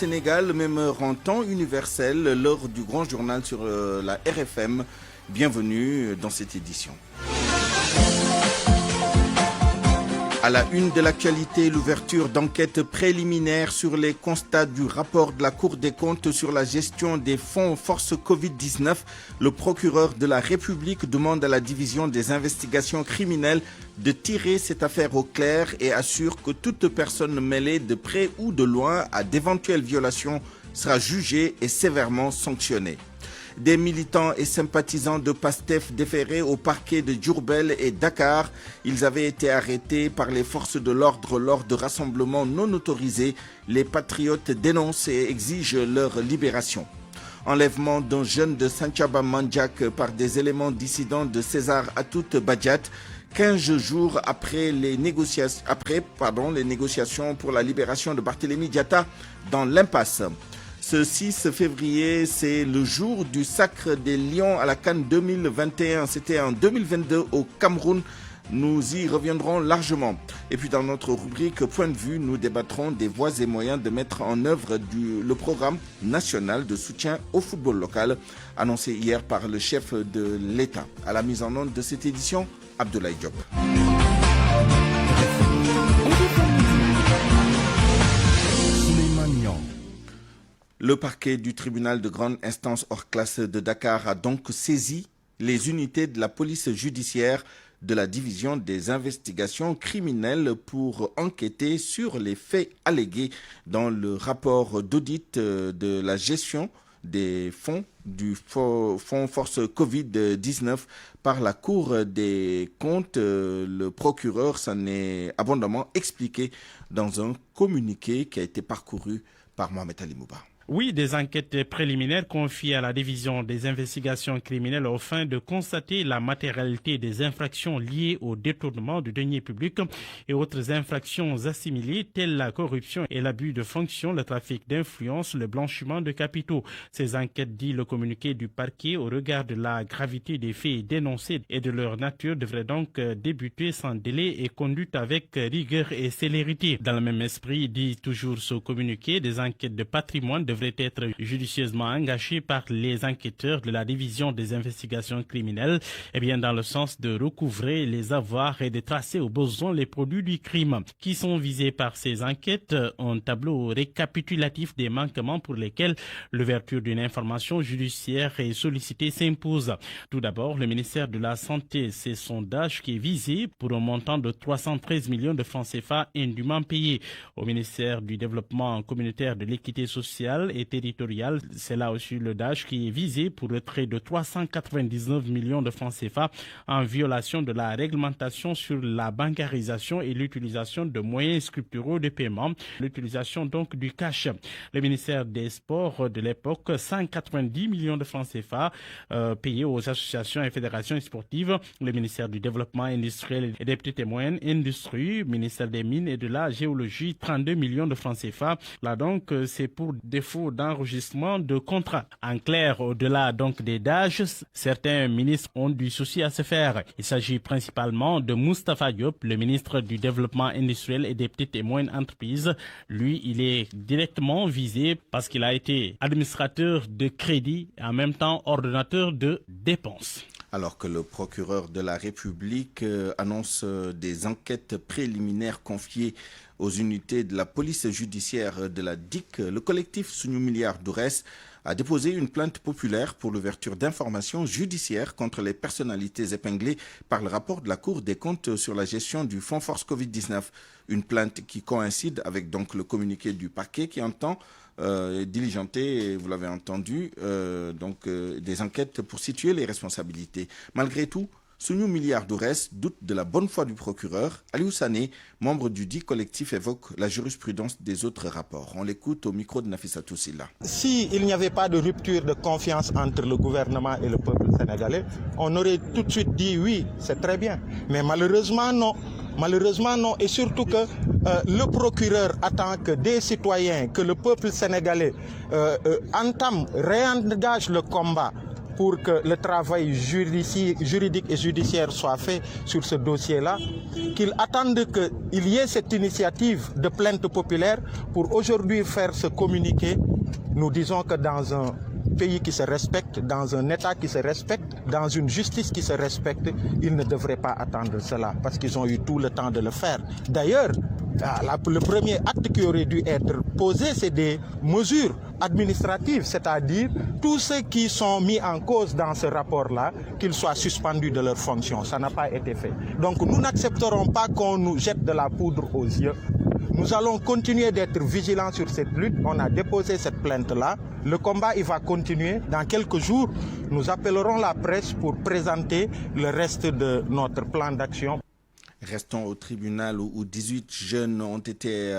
Sénégal, même heure en temps universel, l'heure du grand journal sur la RFM. Bienvenue dans cette édition. À la une de l'actualité, l'ouverture d'enquêtes préliminaires sur les constats du rapport de la Cour des comptes sur la gestion des fonds force Covid-19. Le procureur de la République demande à la division des investigations criminelles de tirer cette affaire au clair et assure que toute personne mêlée de près ou de loin à d'éventuelles violations sera jugée et sévèrement sanctionnée. Des militants et sympathisants de PASTEF déférés au parquet de Diourbel et Dakar. Ils avaient été arrêtés par les forces de l'ordre lors de rassemblements non autorisés. Les patriotes dénoncent et exigent leur libération. Enlèvement d'un jeune de Santhiaba Mandiak par des éléments dissidents de César Atoute Badiat. 15 jours après les négociations pour la libération de Barthélémy Diatta dans l'impasse. Ce 6 février, c'est le jour du sacre des Lions à la CAN 2021. C'était en 2022 au Cameroun. Nous y reviendrons largement. Et puis dans notre rubrique Point de vue, nous débattrons des voies et moyens de mettre en œuvre le programme national de soutien au football local, annoncé hier par le chef de l'État. À la mise en œuvre de cette édition, Abdoulaye Diop. Le parquet du tribunal de grande instance hors classe de Dakar a donc saisi les unités de la police judiciaire de la division des investigations criminelles pour enquêter sur les faits allégués dans le rapport d'audit de la gestion des fonds du fonds force Covid-19 par la Cour des comptes. Le procureur s'en est abondamment expliqué dans un communiqué qui a été parcouru par Mohamed Ali Mouba. Oui, des enquêtes préliminaires confiées à la division des investigations criminelles au fin de constater la matérialité des infractions liées au détournement du denier public et autres infractions assimilées telles la corruption et l'abus de fonction, le trafic d'influence, le blanchiment de capitaux. Ces enquêtes, dit le communiqué du parquet, au regard de la gravité des faits dénoncés et de leur nature, devraient donc débuter sans délai et conduites avec rigueur et célérité. Dans le même esprit, dit toujours ce communiqué, des enquêtes de patrimoine devraient être judicieusement engagés par les enquêteurs de la division des investigations criminelles, dans le sens de recouvrer les avoirs et de tracer au besoin les produits du crime. Qui sont visés par ces enquêtes? Un tableau récapitulatif des manquements pour lesquels l'ouverture d'une information judiciaire et sollicitée s'impose. Tout d'abord, le ministère de la Santé, c'est sondage qui est visé pour un montant de 313 millions de francs CFA indûment payés. Au ministère du Développement communautaire, de l'équité sociale et territoriale, c'est là aussi le DAGE qui est visé pour retrait de 399 millions de francs CFA en violation de la réglementation sur la bancarisation et l'utilisation de moyens scripturaux de paiement, l'utilisation donc du cash. Le ministère des Sports de l'époque, 190 millions de francs CFA payés aux associations et fédérations sportives. Le ministère du Développement industriel et des petites et moyennes industries, ministère des Mines et de la Géologie, 32 millions de francs CFA. Là donc, c'est pour défaut d'enregistrement de contrat. En clair, au-delà donc des DAGE, certains ministres ont du souci à se faire. Il s'agit principalement de Moustapha Diop, le ministre du Développement industriel et des petites et moyennes entreprises. Lui, il est directement visé parce qu'il a été administrateur de crédit et en même temps ordonnateur de dépenses. Alors que le procureur de la République annonce des enquêtes préliminaires confiées aux unités de la police judiciaire de la DIC, le collectif Sunu Milliard Dourès a déposé une plainte populaire pour l'ouverture d'informations judiciaires contre les personnalités épinglées par le rapport de la Cour des comptes sur la gestion du fonds force Covid-19. Une plainte qui coïncide avec donc le communiqué du parquet qui entend diligenter, vous l'avez entendu, des enquêtes pour situer les responsabilités. Malgré tout, Sunu Milliard Dourès doute de la bonne foi du procureur. Aliou Sané, membre du dit collectif, évoque la jurisprudence des autres rapports. On l'écoute au micro de Nafissatou Silla. S'il n'y avait pas de rupture de confiance entre le gouvernement et le peuple sénégalais, on aurait tout de suite dit oui, c'est très bien. Mais malheureusement, non. Malheureusement, non. Et surtout que le procureur attend que des citoyens, que le peuple sénégalais réengage le combat pour que le travail juridique et judiciaire soit fait sur ce dossier-là, qu'ils attendent qu'il y ait cette initiative de plainte populaire pour aujourd'hui faire ce communiqué. Nous disons que dans un pays qui se respecte, dans un État qui se respecte, dans une justice qui se respecte, ils ne devraient pas attendre cela parce qu'ils ont eu tout le temps de le faire. D'ailleurs, le premier acte qui aurait dû être posé, c'est des mesures administratives, c'est-à-dire tous ceux qui sont mis en cause dans ce rapport-là, qu'ils soient suspendus de leurs fonctions. Ça n'a pas été fait. Donc nous n'accepterons pas qu'on nous jette de la poudre aux yeux. Nous allons continuer d'être vigilants sur cette lutte. On a déposé cette plainte-là. Le combat, il va continuer. Dans quelques jours, nous appellerons la presse pour présenter le reste de notre plan d'action. Restons au tribunal où 18 jeunes ont été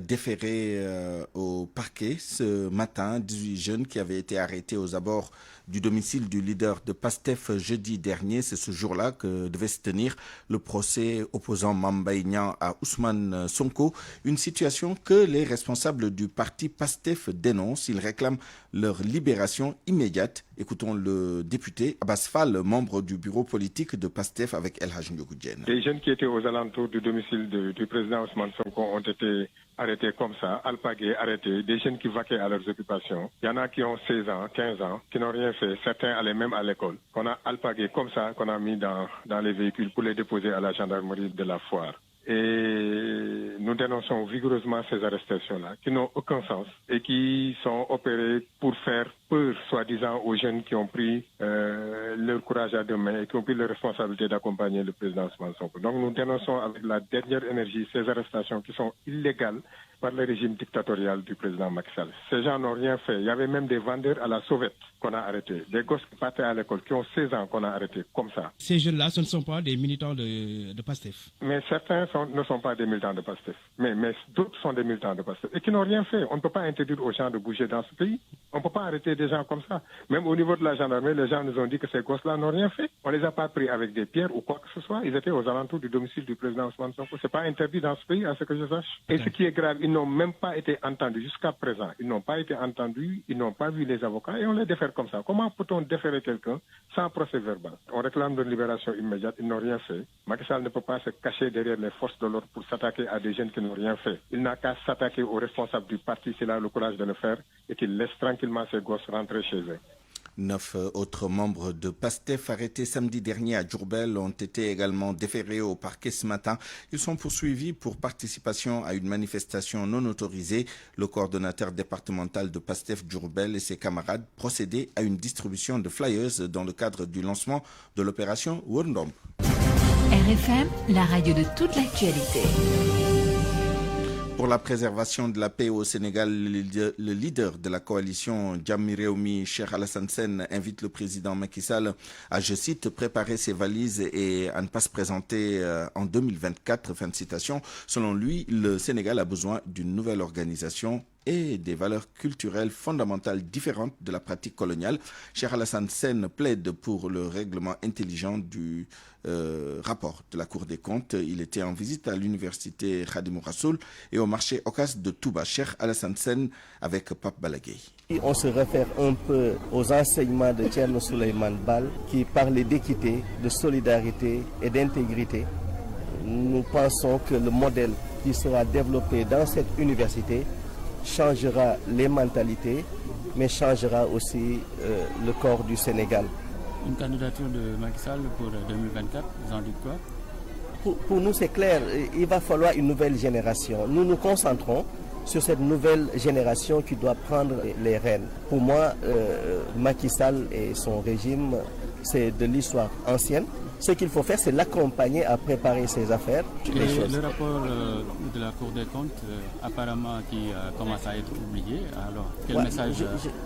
déférés au parquet ce matin. 18 jeunes qui avaient été arrêtés aux abords du domicile du leader de PASTEF jeudi dernier. C'est ce jour-là que devait se tenir le procès opposant Mame Mbaye Niang à Ousmane Sonko. Une situation que les responsables du parti PASTEF dénoncent. Ils réclament leur libération immédiate. Écoutons le député Abbas Fall, membre du bureau politique de PASTEF avec El Hadj Ndiogou Diène. Des jeunes qui étaient aux alentours du domicile du président Ousmane Sonko ont été arrêtés comme ça, alpagués, arrêtés, des jeunes qui vaquaient à leurs occupations. Il y en a qui ont 16 ans, 15 ans, qui n'ont rien fait. Certains allaient même à l'école. Qu'on a alpagués comme ça, qu'on a mis dans les véhicules pour les déposer à la gendarmerie de la Foire. Et nous dénonçons vigoureusement ces arrestations-là, qui n'ont aucun sens et qui sont opérées pour faire peur, soi-disant, aux jeunes qui ont pris leur courage à deux mains et qui ont pris la responsabilité d'accompagner le président Ousmane Sonko. Donc nous dénonçons avec la dernière énergie ces arrestations qui sont illégales par le régime dictatorial du président Macky Sall. Ces gens n'ont rien fait. Il y avait même des vendeurs à la sauvette qu'on a arrêtés, des gosses qui partaient à l'école, qui ont 16 ans qu'on a arrêtés, comme ça. Ces jeunes-là, ce ne sont pas des militants de PASTEF. Mais certains ne sont pas des militants de PASTEF. Mais d'autres sont des militants de PASTEF et qui n'ont rien fait. On ne peut pas interdire aux gens de bouger dans ce pays. On ne peut pas arrêter des gens comme ça. Même au niveau de la gendarmerie, les gens nous ont dit que ces gosses-là n'ont rien fait. On ne les a pas pris avec des pierres ou quoi que ce soit. Ils étaient aux alentours du domicile du président Ousmane Sonko. Ce n'est pas interdit dans ce pays, à ce que je sache. Et ce qui est grave, ils n'ont même pas été entendus jusqu'à présent. Ils n'ont pas été entendus, ils n'ont pas vu les avocats et on les défère comme ça. Comment peut-on déférer quelqu'un sans procès verbal? On réclame leur libération immédiate, ils n'ont rien fait. Macky Sall ne peut pas se cacher derrière les forces de l'ordre pour s'attaquer à des jeunes qui n'ont rien fait. Il n'a qu'à s'attaquer aux responsables du parti s'il a le courage de le faire et qu'il laisse tranquillement ses gosses rentrer chez eux. 9 autres membres de PASTEF arrêtés samedi dernier à Diourbel ont été également déférés au parquet ce matin. Ils sont poursuivis pour participation à une manifestation non autorisée. Le coordonnateur départemental de PASTEF Diourbel et ses camarades procédaient à une distribution de flyers dans le cadre du lancement de l'opération Wurndom. RFM, la radio de toute l'actualité. Pour la préservation de la paix au Sénégal, le leader de la coalition Jammi Réumi, Cheikh Alassane Sène, invite le président Macky Sall à, je cite, préparer ses valises et à ne pas se présenter en 2024. Fin de citation. Selon lui, le Sénégal a besoin d'une nouvelle organisation et des valeurs culturelles fondamentales différentes de la pratique coloniale. Cheikh Alassane Sène plaide pour le règlement intelligent du rapport de la Cour des comptes. Il était en visite à l'université Khadimou Rassoul et au marché Ocas de Touba. Cheikh Alassane Sène avec Pape Balagueye. On se réfère un peu aux enseignements de Thierno Souleymane Baal qui parlait d'équité, de solidarité et d'intégrité. Nous pensons que le modèle qui sera développé dans cette université changera les mentalités, mais changera aussi le corps du Sénégal. Une candidature de Macky Sall pour 2024, vous en dites quoi? Pour nous, c'est clair, il va falloir une nouvelle génération. Nous nous concentrons sur cette nouvelle génération qui doit prendre les rênes. Pour moi, Macky Sall et son régime, c'est de l'histoire ancienne. Ce qu'il faut faire, c'est l'accompagner à préparer ses affaires. Le rapport de la Cour des comptes, apparemment, qui commence à être oublié. Alors, quel message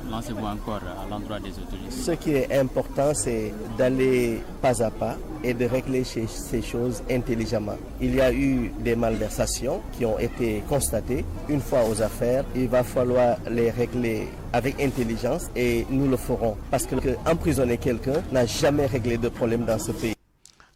lancez-vous encore à l'endroit des autorités? Ce qui est important, c'est d'aller pas à pas et de régler ces choses intelligemment. Il y a eu des malversations qui ont été constatées. Une fois aux affaires, il va falloir les régler avec intelligence et nous le ferons. Parce que emprisonner quelqu'un n'a jamais réglé de problème dans ce pays.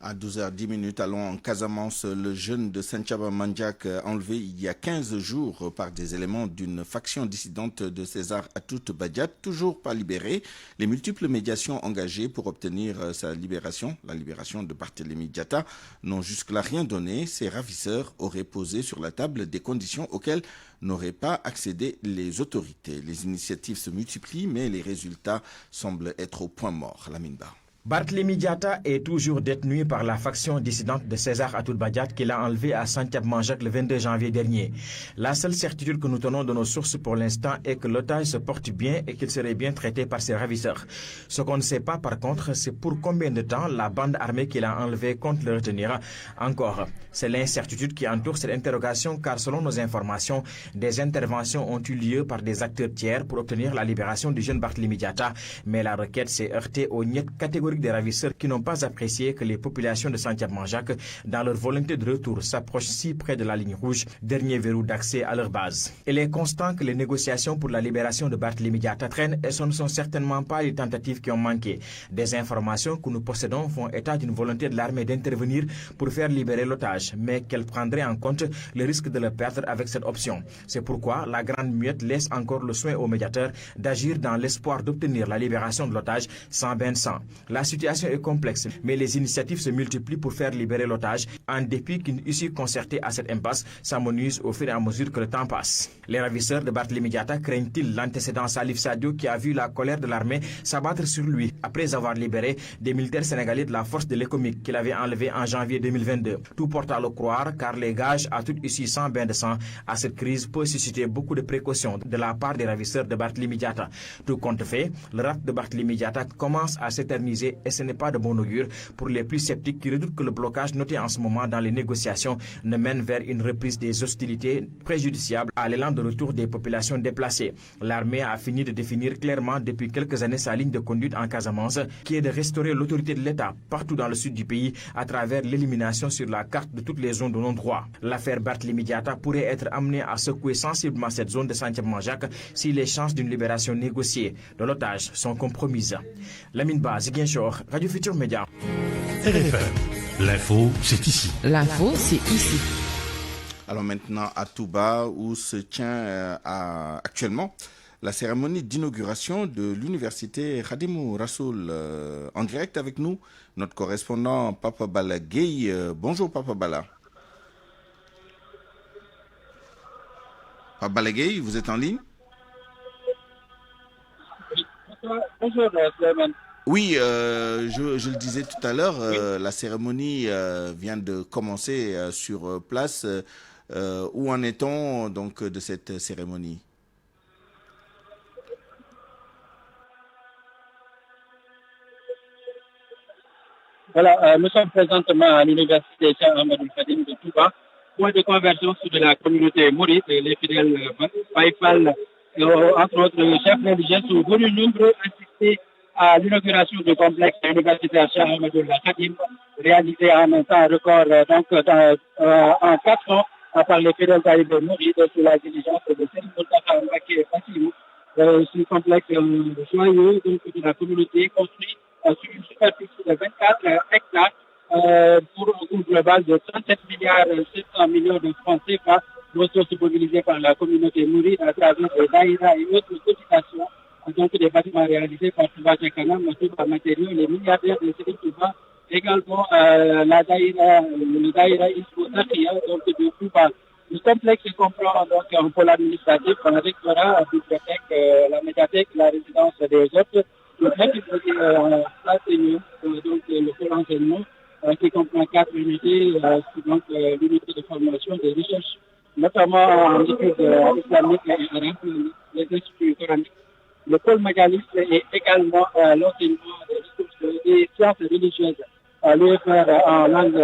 À 12h10, allons en Casamance. Le jeune de Santhiaba Mandiack enlevé il y a 15 jours par des éléments d'une faction dissidente de César Atoute Badiate, toujours pas libéré. Les multiples médiations engagées pour obtenir sa libération, la libération de Barthélémy Diatta, n'ont jusque-là rien donné. Ses ravisseurs auraient posé sur la table des conditions auxquelles n'auraient pas accédé les autorités. Les initiatives se multiplient, mais les résultats semblent être au point mort. Lamine Ba. Barthélémy Diatta est toujours détenu par la faction dissidente de César Atoute Badiate qui l'a enlevé à Santhiaba Mandiack le 22 janvier dernier. La seule certitude que nous tenons de nos sources pour l'instant est que l'otage se porte bien et qu'il serait bien traité par ses ravisseurs. Ce qu'on ne sait pas par contre, c'est pour combien de temps la bande armée qui l'a enlevé compte le retenir. Encore, c'est l'incertitude qui entoure cette interrogation car selon nos informations, des interventions ont eu lieu par des acteurs tiers pour obtenir la libération du jeune Barthélémy Diatta, mais la requête s'est heurtée aux niettes catégoriques des ravisseurs qui n'ont pas apprécié que les populations de Santhiaba Mandiack, dans leur volonté de retour, s'approchent si près de la ligne rouge, dernier verrou d'accès à leur base. Il est constant que les négociations pour la libération de Barthélémy Diatta traînent et ce ne sont certainement pas les tentatives qui ont manqué. Des informations que nous possédons font état d'une volonté de l'armée d'intervenir pour faire libérer l'otage, mais qu'elle prendrait en compte le risque de le perdre avec cette option. C'est pourquoi la Grande Muette laisse encore le soin aux médiateurs d'agir dans l'espoir d'obtenir la libération de l'otage sans bain de sang. La situation est complexe, mais les initiatives se multiplient pour faire libérer l'otage, en dépit qu'une issue concertée à cette impasse s'amenuise au fur et à mesure que le temps passe. Les ravisseurs de Barthélémy Diatta craignent-ils l'antécédent Salif Sadio qui a vu la colère de l'armée s'abattre sur lui après avoir libéré des militaires sénégalais de la force de l'Ecomic qu'il avait enlevé en janvier 2022. Tout porte à le croire car les gages à toute issue sans bain de sang à cette crise peut susciter beaucoup de précautions de la part des ravisseurs de Barthélémy Diatta. Tout compte fait, le rap de Barthélémy Diatta commence à s'éterniser et ce n'est pas de bon augure pour les plus sceptiques qui redoutent que le blocage noté en ce moment dans les négociations ne mène vers une reprise des hostilités préjudiciables à l'élan de retour des populations déplacées. L'armée a fini de définir clairement depuis quelques années sa ligne de conduite en Casamance, qui est de restaurer l'autorité de l'État partout dans le sud du pays à travers l'élimination sur la carte de toutes les zones de non-droit. L'affaire Barthélémy Diatta pourrait être amenée à secouer sensiblement cette zone de Santhiaba Mandiack si les chances d'une libération négociée de l'otage sont compromises. Lamine Ba, Ziguinchor, Radio Futur Média. RFM, l'info, c'est ici. L'info, c'est ici. Alors maintenant à Touba où se tient actuellement la cérémonie d'inauguration de l'université Khadimou Rassoul. En direct avec nous, notre correspondant Papa Bala Gueye. Bonjour Papa Bala. Papa Bala Gueye, vous êtes en ligne? Bonjour Clément. Oui, je le disais tout à l'heure, la cérémonie vient de commencer sur place. Où en est-on donc de cette cérémonie? Voilà, nous sommes présentement à l'université Cheikh Ahmadou Khadim de Touba, point de convergence de la communauté mouride, les fidèles Baye Fall, entre autres chefs religieux sont venus nombreux assister à l'inauguration du complexe universitaire Cheikh Ahmadou Khadim, réalisé en un temps record en 4 ans par les fidèles talibés mourides sous la diligence de Serigne Moustapha Mbacké Bassirou. Ce complexe joyeux de la communauté construit sur une superficie de 24 hectares pour un coût global de 37 milliards 700 millions de francs CFA, ressources mobilisées par la communauté mouride à travers des daïras et autres cotisations. Donc des bâtiments réalisés par Touba Kanam, Touba Matériaux, les milliardaires de Serigne Touba, également la daïra, le daïra Isbo Takia, donc de Touba. Le complexe comprend donc un pôle administratif, un rectorat, la bibliothèque, la médiathèque, la résidence des hôtes, le l'enseignement, donc le pôle enseignement, qui comprend 4 unités, donc l'unité de formation des recherches, notamment en études islamiques et arabes, les instituts coraniques. Le pôle magaliste est également l'enseignement des sciences religieuses, l'UFR en langue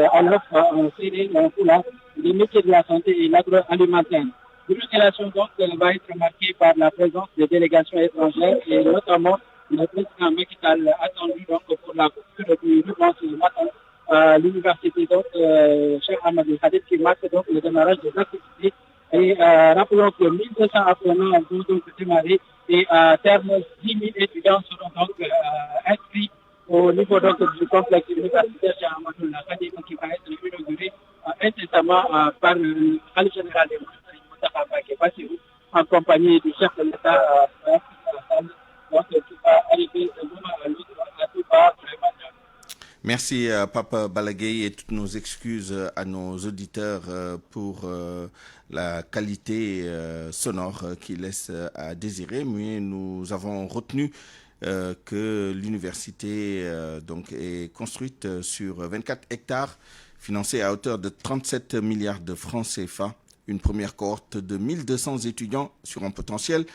en série, en Pula, les métiers de la santé et l'agroalimentaire. L'inauguration donc va être marquée par la présence des délégations étrangères et notamment le président Macky Sall attendu donc pour la coupure du ruban ce matin à l'université donc Cheikh Ahmadou Khadim qui marque donc le démarrage des activités. Et rappelons que 1200 apprenants vont donc démarrer et à terme 10 000 étudiants seront donc inscrits au niveau donc du complexe universitaire Cheikh Ahmadou Khadim qui va être inauguré incessamment par le khalife général des Mourides, Moustapha Mbacké Bassirou, en compagnie du chef de l'État, donc qui va arriver le moment à Touba. Merci Papa Balagueye et toutes nos excuses à nos auditeurs pour la qualité sonore qui laisse à désirer, mais nous avons retenu que l'université donc est construite sur 24 hectares, financée à hauteur de 37 milliards de francs CFA, une première cohorte de 1200 étudiants sur un potentiel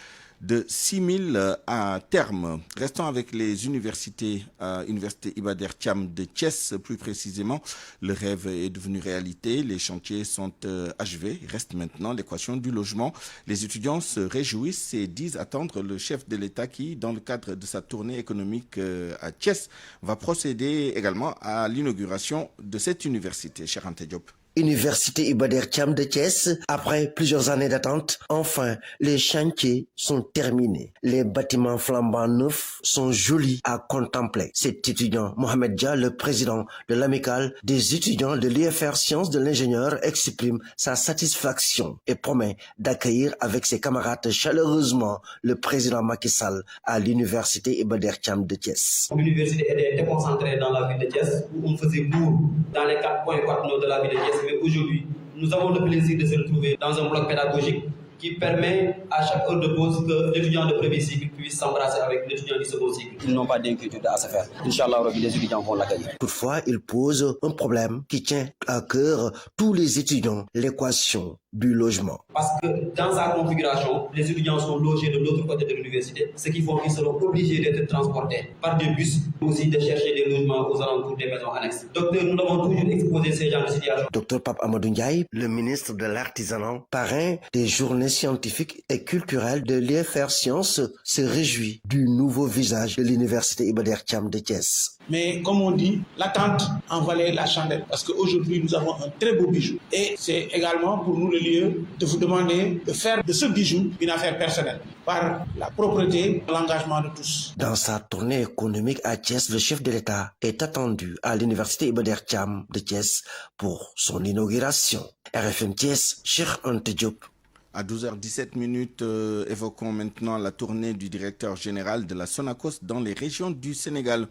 de 6000 à terme. Restons avec les universités, Université Iba Der Thiam de Thiès plus précisément. Le rêve est devenu réalité, les chantiers sont achevés. Il reste maintenant l'équation du logement. Les étudiants se réjouissent et disent attendre le chef de l'État qui, dans le cadre de sa tournée économique à Thiès, va procéder également à l'inauguration de cette université. Cher Ante Diop. Université Iba Der Thiam de Thiès, après plusieurs années d'attente, enfin, les chantiers sont terminés. Les bâtiments flambants neufs sont jolis à contempler. Cet étudiant, Mohamed Dia, le président de l'amicale des étudiants de l'IFR Sciences de l'ingénieur, exprime sa satisfaction et promet d'accueillir avec ses camarades chaleureusement le président Macky Sall à l'Université Iba Der Thiam de Thiès. L'université était déconcentrée dans la ville de Thiès, où on faisait bourg dans les 4 points cardinaux de la ville de Thiès. Mais aujourd'hui, nous avons le plaisir de se retrouver dans un bloc pédagogique qui permet à chaque heure de pause que l'étudiant de premier cycle puisse s'embrasser avec l'étudiant du second cycle. Ils n'ont pas d'inquiétude à se faire. Inch'Allah, les étudiants vont l'accueillir. Toutefois, il pose un problème qui tient à cœur tous les étudiants, l'équation du logement. Parce que dans sa configuration, les étudiants sont logés de l'autre côté de l'université, ce qui fait qu'ils seront obligés d'être transportés par des bus, aussi de chercher des logements aux alentours des maisons annexes. Docteur, nous avons toujours exposé ces genres de situations. Docteur Pape Amadou Ndiaye, le ministre de l'Artisanat, parrain des journées scientifiques et culturelles de l'IFR Sciences, se réjouit du nouveau visage de l'université Iba Der Thiam de Thiès. Mais comme on dit, l'attente en valait la chandelle parce qu'aujourd'hui nous avons un très beau bijou. Et c'est également pour nous le lieu de vous demander de faire de ce bijou une affaire personnelle par la propreté et l'engagement de tous. Dans sa tournée économique à Thiès, le chef de l'État est attendu à l'université Iba Der Thiam de Thiès pour son inauguration. RFM Thiès, Cheikh Ante Diop. À 12h17, évoquons maintenant la tournée du directeur général de la Sonacos dans les régions du Sénégal.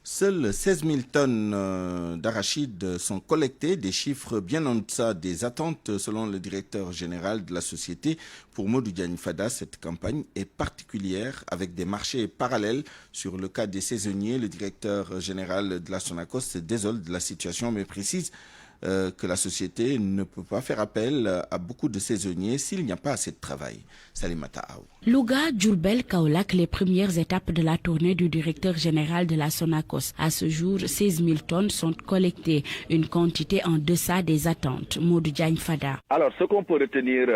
Seules 16 000 tonnes d'arachides sont collectées, des chiffres bien en deçà des attentes selon le directeur général de la société. Pour Modou Diagne Fada, cette campagne est particulière avec des marchés parallèles. Sur le cas des saisonniers, le directeur général de la Sonacos se désole de la situation mais précise que la société ne peut pas faire appel à beaucoup de saisonniers s'il n'y a pas assez de travail. Salimata Aou. Louga, Diourbel, Kaolack, les premières étapes de la tournée du directeur général de la Sonacos. À ce jour, 16 000 tonnes sont collectées, une quantité en deçà des attentes. Modou Diagne Fada. Alors, ce qu'on peut retenir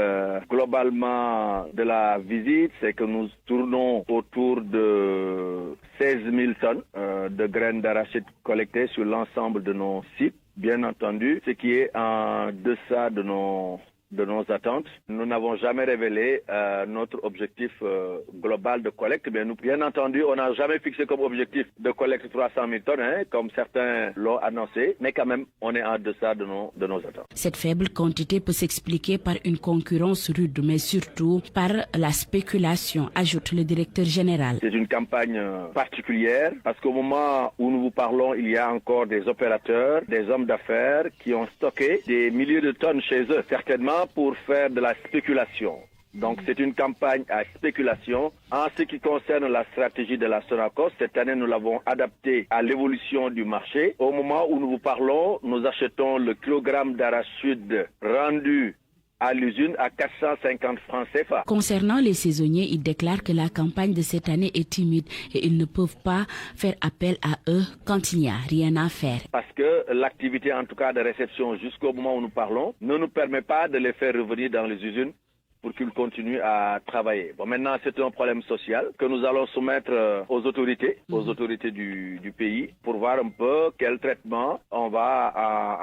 globalement de la visite, c'est que nous tournons autour de 16 000 tonnes de graines d'arachide collectées sur l'ensemble de nos sites. Bien entendu, ce qui est en deçà de nos attentes. Nous n'avons jamais révélé notre objectif global de collecte. Mais nous, bien entendu, on n'a jamais fixé comme objectif de collecte 300 000 tonnes, comme certains l'ont annoncé. Mais quand même, on est en deçà de nos attentes. Cette faible quantité peut s'expliquer par une concurrence rude, mais surtout par la spéculation, ajoute le directeur général. C'est une campagne particulière parce qu'au moment où nous vous parlons, il y a encore des opérateurs, des hommes d'affaires qui ont stocké des milliers de tonnes chez eux. Certainement pour faire de la spéculation. Donc c'est une campagne à spéculation. En ce qui concerne la stratégie de la Sonacos, cette année nous l'avons adaptée à l'évolution du marché. Au moment où nous vous parlons, nous achetons le kilogramme d'arachide rendu à l'usine à 450 francs CFA. Concernant les saisonniers, ils déclarent que la campagne de cette année est timide et ils ne peuvent pas faire appel à eux quand il n'y a rien à faire. Parce que l'activité en tout cas de réception jusqu'au moment où nous parlons ne nous permet pas de les faire revenir dans les usines pour qu'ils continuent à travailler. Bon, maintenant, c'est un problème social que nous allons soumettre aux autorités du pays pour voir un peu quel traitement on va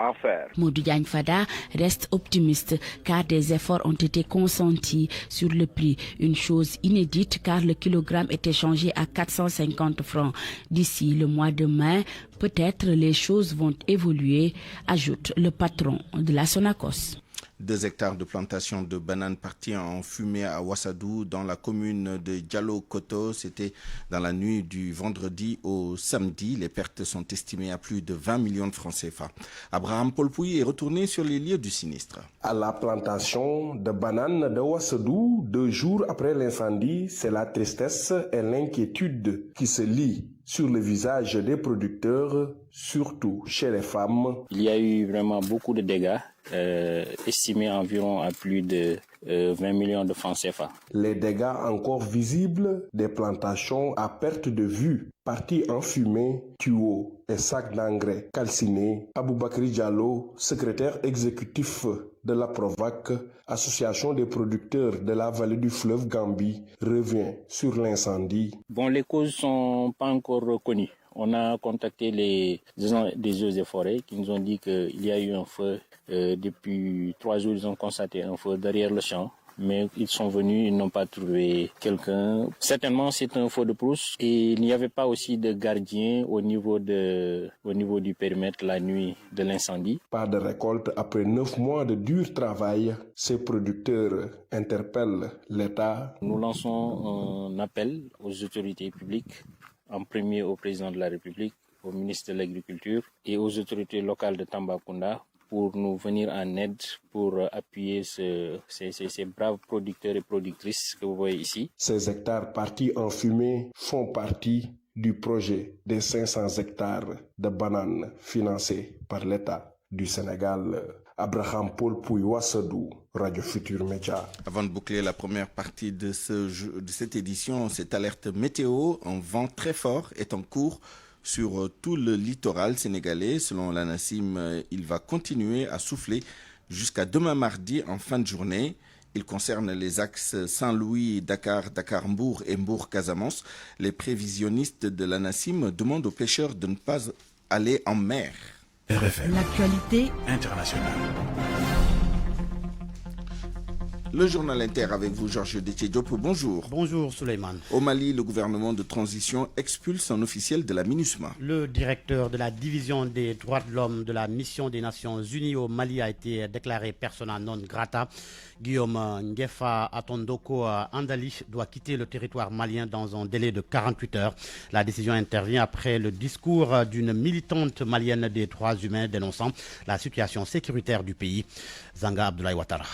en faire. Modou Diagne Fada reste optimiste car des efforts ont été consentis sur le prix. Une chose inédite car le kilogramme est échangé à 450 francs. D'ici le mois de mai, peut-être les choses vont évoluer, ajoute le patron de la Sonacos. 2 hectares de plantation de bananes partis en fumée à Ouassadou, dans la commune de Diallo-Koto. C'était dans la nuit du vendredi au samedi. Les pertes sont estimées à plus de 20 millions de francs CFA. Abraham Polpouy est retourné sur les lieux du sinistre. À la plantation de bananes de Ouassadou, 2 jours après l'incendie, c'est la tristesse et l'inquiétude qui se lient sur le visage des producteurs, surtout chez les femmes. Il y a eu vraiment beaucoup de dégâts, estimés environ à plus de 20 millions de francs CFA. Les dégâts encore visibles des plantations à perte de vue, parties en fumée, tuyaux et sacs d'engrais calcinés. Aboubakri Diallo, secrétaire exécutif de la Provac, association des producteurs de la vallée du fleuve Gambie, revient sur l'incendie. Bon, les causes sont pas encore reconnues. On a contacté des eaux et forêts qui nous ont dit qu'il y a eu un feu. Depuis 3 jours, ils ont constaté un feu derrière le champ. Mais ils sont venus, ils n'ont pas trouvé quelqu'un. Certainement, c'est un feu de brousse. Et il n'y avait pas aussi de gardien au niveau du périmètre la nuit de l'incendie. Pas de récolte après 9 mois de dur travail. Ces producteurs interpellent l'État. Nous lançons un appel aux autorités publiques, en premier au président de la République, au ministre de l'Agriculture et aux autorités locales de Tambacounda pour nous venir en aide, pour appuyer ces braves producteurs et productrices que vous voyez ici. Ces hectares partis en fumée font partie du projet des 500 hectares de bananes financés par l'État du Sénégal. Abraham Polpouy, Ouassadou, Radio Futur Média. Avant de boucler la première partie de cette édition, cette alerte météo, un vent très fort est en cours sur tout le littoral sénégalais. Selon l'ANACIM, il va continuer à souffler jusqu'à demain mardi en fin de journée. Il concerne les axes Saint-Louis, Dakar, Dakar-Mbour et Mbour-Casamance. Les prévisionnistes de l'ANACIM demandent aux pêcheurs de ne pas aller en mer. RFM. L'actualité internationale. Le journal Inter avec vous, Georges Détié-Diop. Bonjour. Bonjour, Souleymane. Au Mali, le gouvernement de transition expulse un officiel de la MINUSMA. Le directeur de la division des droits de l'homme de la mission des Nations Unies au Mali a été déclaré persona non grata. Guillaume Ngefa Atondoko Andali doit quitter le territoire malien dans un délai de 48 heures. La décision intervient après le discours d'une militante malienne des droits humains dénonçant la situation sécuritaire du pays. Zanga Abdoulaye Ouattara.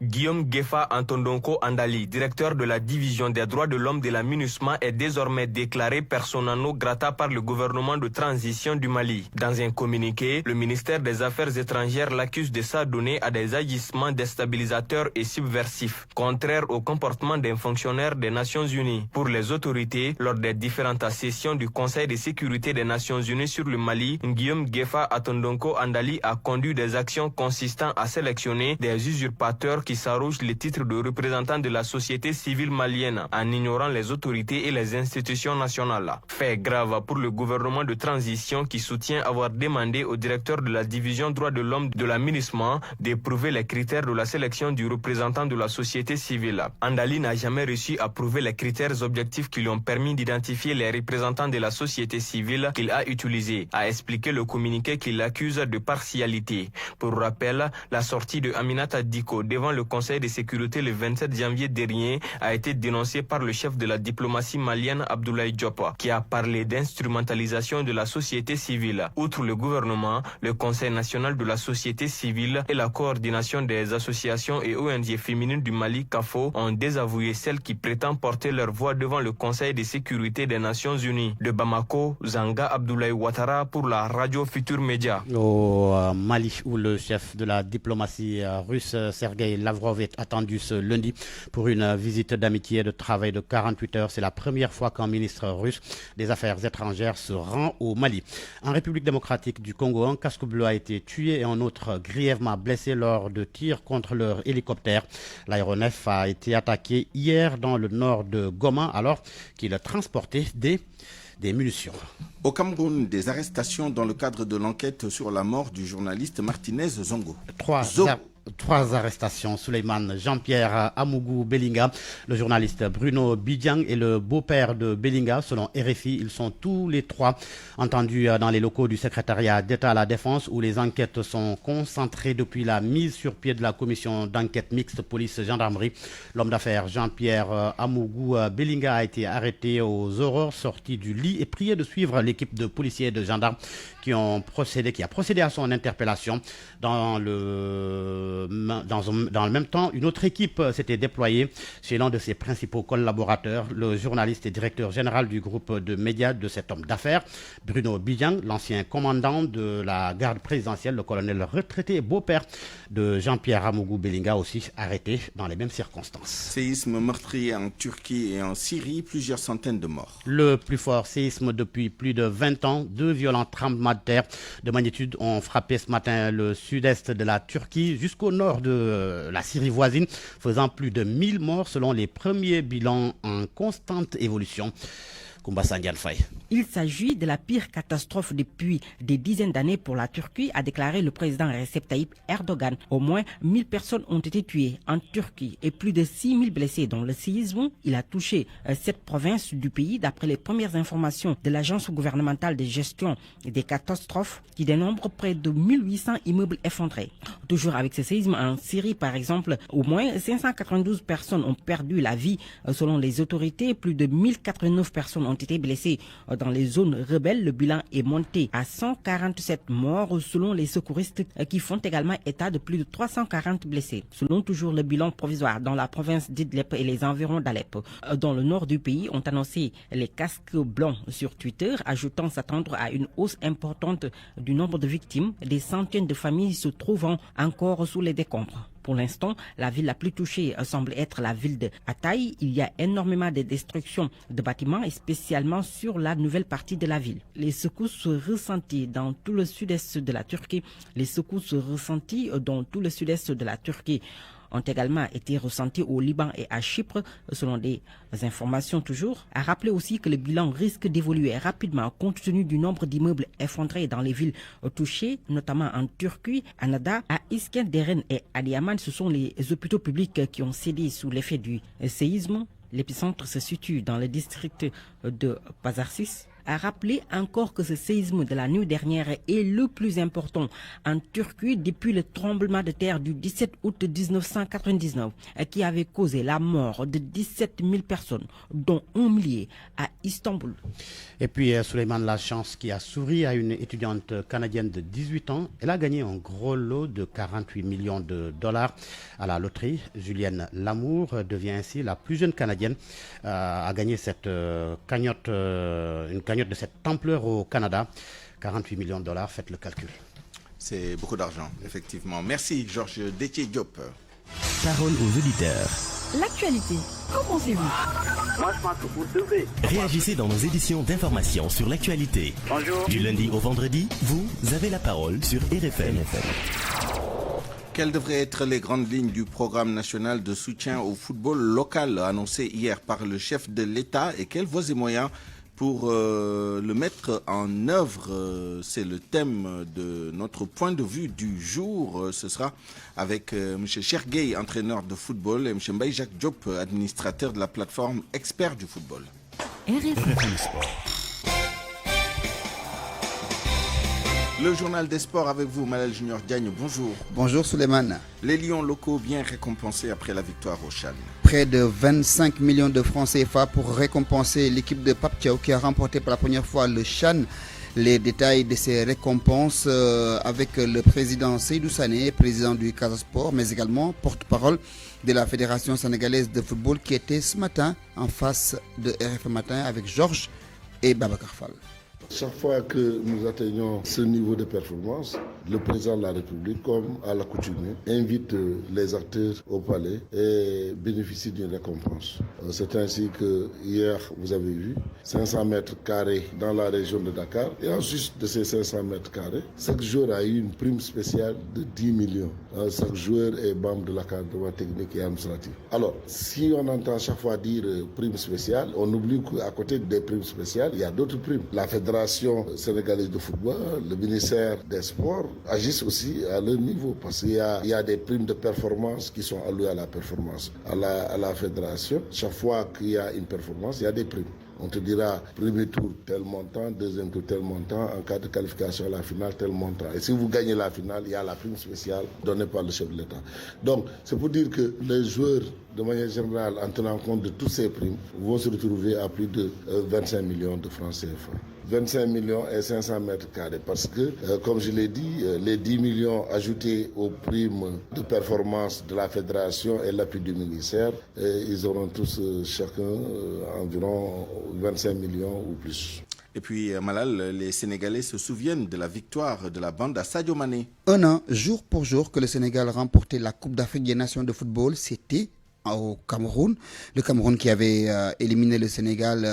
Guillaume Ngefa Atondoko Andali, directeur de la division des droits de l'homme de la MINUSMA, est désormais déclaré persona non grata par le gouvernement de transition du Mali. Dans un communiqué, le ministère des Affaires étrangères l'accuse de s'adonner à des agissements déstabilisateurs et subversifs, contraires au comportement d'un fonctionnaire des Nations Unies. Pour les autorités, lors des différentes sessions du Conseil de sécurité des Nations Unies sur le Mali, Guillaume Ngefa Atondoko Andali a conduit des actions consistant à sélectionner des usurpateurs qui s'arrogent les titres de représentants de la société civile malienne en ignorant les autorités et les institutions nationales. Fait grave pour le gouvernement de transition qui soutient avoir demandé au directeur de la division droits de l'homme de la MINUSMA d'éprouver les critères de la sélection du représentant de la société civile. Andali n'a jamais réussi à prouver les critères objectifs qui lui ont permis d'identifier les représentants de la société civile qu'il a utilisés, a expliqué le communiqué qui l'accuse de partialité. Pour rappel, la sortie de Aminata Diko devant le Conseil de sécurité le 27 janvier dernier a été dénoncée par le chef de la diplomatie malienne Abdoulaye Diop, qui a parlé d'instrumentalisation de la société civile. Outre le gouvernement, le Conseil national de la société civile et la coordination des associations et ONG féminines du Mali, CAFO, ont désavoué celles qui prétendent porter leur voix devant le Conseil de sécurité des Nations Unies. De Bamako, Zanga Abdoulaye Ouattara pour la Radio Futur Média. Au Mali, où le chef de la diplomatie russe, Sergueï Lavrov est attendu ce lundi pour une visite d'amitié et de travail de 48 heures. C'est la première fois qu'un ministre russe des Affaires étrangères se rend au Mali. En République démocratique du Congo, un casque bleu a été tué et un autre grièvement blessé lors de tirs contre leur hélicoptère. L'aéronef a été attaqué hier dans le nord de Goma alors qu'il transportait des munitions. Au Cameroun, des arrestations dans le cadre de l'enquête sur la mort du journaliste Martinez Zongo. Trois arrestations. Souleymane Jean-Pierre Amougou Belinga, le journaliste Bruno Bidjang et le beau-père de Belinga. Selon RFI, ils sont tous les trois entendus dans les locaux du secrétariat d'État à la Défense où les enquêtes sont concentrées depuis la mise sur pied de la commission d'enquête mixte police-gendarmerie. L'homme d'affaires Jean-Pierre Amougou Belinga a été arrêté aux aurores, sorti du lit et prié de suivre l'équipe de policiers et de gendarmes qui a procédé à son interpellation. Dans le même temps, une autre équipe s'était déployée chez l'un de ses principaux collaborateurs, le journaliste et directeur général du groupe de médias de cet homme d'affaires, Bruno Bidjang, l'ancien commandant de la garde présidentielle, le colonel retraité et beau-père de Jean-Pierre Amougou Belinga, aussi arrêté dans les mêmes circonstances. Séisme meurtrier en Turquie et en Syrie, plusieurs centaines de morts. Le plus fort séisme depuis plus de 20 ans, 2 violents tremblements de terre de magnitude ont frappé ce matin le sud-est de la Turquie jusqu'au nord de la Syrie voisine, faisant plus de 1000 morts selon les premiers bilans en constante évolution. Il s'agit de la pire catastrophe depuis des dizaines d'années pour la Turquie, a déclaré le président Recep Tayyip Erdogan. Au moins 1000 personnes ont été tuées en Turquie et plus de 6000 blessés dans le séisme. Il a touché 7 provinces du pays d'après les premières informations de l'agence gouvernementale de gestion des catastrophes qui dénombre près de 1800 immeubles effondrés. Toujours avec ce séisme en Syrie par exemple, au moins 592 personnes ont perdu la vie selon les autorités. Plus de 1089 personnes ont été blessés dans les zones rebelles. Le bilan est monté à 147 morts selon les secouristes qui font également état de plus de 340 blessés. Selon toujours le bilan provisoire dans la province d'Idlib et les environs d'Alep. Dans le nord du pays, ont annoncé les casques blancs sur Twitter, ajoutant s'attendre à une hausse importante du nombre de victimes, des centaines de familles se trouvant encore sous les décombres. Pour l'instant, la ville la plus touchée semble être la ville de Hatay. Il y a énormément de destruction de bâtiments, et spécialement sur la nouvelle partie de la ville. Les secousses ressenties dans tout le sud-est de la Turquie, ont également été ressentis au Liban et à Chypre, selon des informations toujours. A rappelé aussi que le bilan risque d'évoluer rapidement compte tenu du nombre d'immeubles effondrés dans les villes touchées, notamment en Turquie, à Nada, à Iskenderen et à Adiyaman. Ce sont les hôpitaux publics qui ont cédé sous l'effet du séisme. L'épicentre se situe dans le district de Pazarsis. A rappelé encore que ce séisme de la nuit dernière est le plus important en Turquie depuis le tremblement de terre du 17 août 1999 qui avait causé la mort de 17 000 personnes, dont 1 millier à Istanbul. Et puis Souleymane, la chance qui a souri à une étudiante canadienne de 18 ans. Elle a gagné un gros lot de 48 millions de dollars à la loterie. Julienne Lamour devient ainsi la plus jeune canadienne à gagner cette cagnotte, une cagnotte de cette ampleur au Canada. 48 millions de dollars, faites le calcul. C'est beaucoup d'argent, effectivement. Merci Georges Détier-Diop. Parole aux auditeurs. L'actualité, qu'en pensez-vous? Moi, je pense que vous devez. Réagissez dans nos éditions d'information sur l'actualité. Bonjour. Du lundi au vendredi, vous avez la parole sur RFM. Quelles devraient être les grandes lignes du programme national de soutien au football local annoncé hier par le chef de l'État et quelles voies et moyens pour le mettre en œuvre? C'est le thème de notre point de vue du jour. Ce sera avec M. Cherguey, entraîneur de football, et M. Mbaye Jacques Diop, administrateur de la plateforme Expert du football. RFM Sport. Le journal des sports avec vous, Malal Junior Diagne, bonjour. Bonjour Souleymane. Les Lions locaux bien récompensés après la victoire au CHAN. Près de 25 millions de francs CFA pour récompenser l'équipe de Pape Thiaw qui a remporté pour la première fois le CHAN. Les détails de ces récompenses avec le président Seydou Sané, président du Casa Sport, mais également porte-parole de la Fédération sénégalaise de football qui était ce matin en face de RFM Matin avec Georges et Babacar Fall. Chaque fois que nous atteignons ce niveau de performance, le président de la République, comme à l'accoutumée, invite les acteurs au palais et bénéficie d'une récompense. C'est ainsi que hier, vous avez vu, 500 mètres carrés dans la région de Dakar. Et ensuite de ces 500 mètres carrés, chaque joueur a eu une prime spéciale de 10 millions. Chaque joueur est membre de l'encadrement technique et administratif. Alors, si on entend chaque fois dire prime spéciale, on oublie qu'à côté des primes spéciales, il y a d'autres primes. La Fédération sénégalaise de football, le ministère des Sports agissent aussi à leur niveau parce qu'il y a des primes de performance qui sont allouées à la performance. À la Fédération, chaque fois qu'il y a une performance, il y a des primes. On te dira, premier tour, tel montant, deuxième tour, tel montant, en cas de qualification à la finale, tel montant. Et si vous gagnez la finale, il y a la prime spéciale donnée par le chef de l'État. Donc, c'est pour dire que les joueurs, de manière générale, en tenant compte de toutes ces primes, vont se retrouver à plus de 25 millions de francs CFA. 25 millions et 500 mètres carrés parce que, comme je l'ai dit, les 10 millions ajoutés aux primes de performance de la fédération et l'appui du ministère, ils auront tous chacun environ 25 millions ou plus. Et puis, Malal, les Sénégalais se souviennent de la victoire de la bande à Sadio Mané. Un an, jour pour jour, que le Sénégal remportait la Coupe d'Afrique des Nations de football, c'était au Cameroun. Le Cameroun qui avait éliminé le Sénégal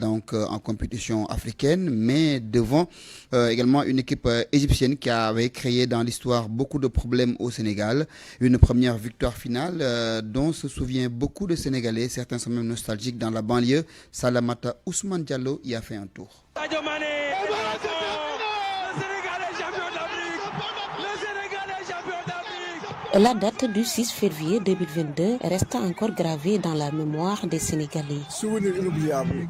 en compétition africaine, mais devant également une équipe égyptienne qui avait créé dans l'histoire beaucoup de problèmes au Sénégal. Une première victoire finale dont se souvient beaucoup de Sénégalais. Certains sont même nostalgiques dans la banlieue. Salamata Ousmane Diallo y a fait un tour. Sadio Mané, le Sénégal est champion d'Afrique. Le Sénégal est champion d'Afrique. La date du 6 février 2022 reste encore gravée dans la mémoire des Sénégalais. Souvenir inoubliable.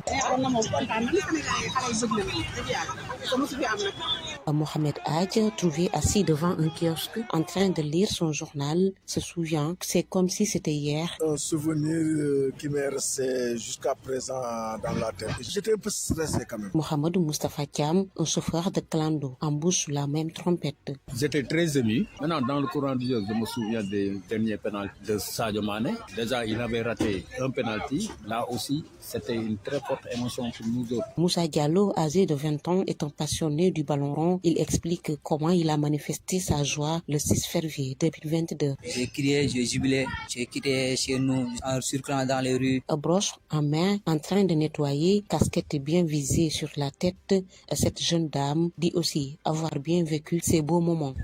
Mohamed Hadj, trouvé assis devant un kiosque en train de lire son journal, se souvient que c'est comme si c'était hier. Un souvenir qui m'est resté jusqu'à présent dans la tête. J'étais un peu stressé quand même. Mohamed Moustapha Thiam, un chauffeur de clando, embouche la même trompette. J'étais très ému. Maintenant, dans le courant du jeu, je me souviens des derniers pénaltys de Sadio Mané. Déjà, il avait raté un pénalty. Là aussi, c'était une très forte émotion pour nous autres. Moussa Diallo, âgé de 20 ans, est un passionné du ballon rond. Il explique comment il a manifesté sa joie le 6 février 2022. J'ai crié, j'ai jubilé, j'ai quitté chez nous en circulant dans les rues. Broche en main, en train de nettoyer, casquette bien visée sur la tête, cette jeune dame dit aussi avoir bien vécu ces beaux moments.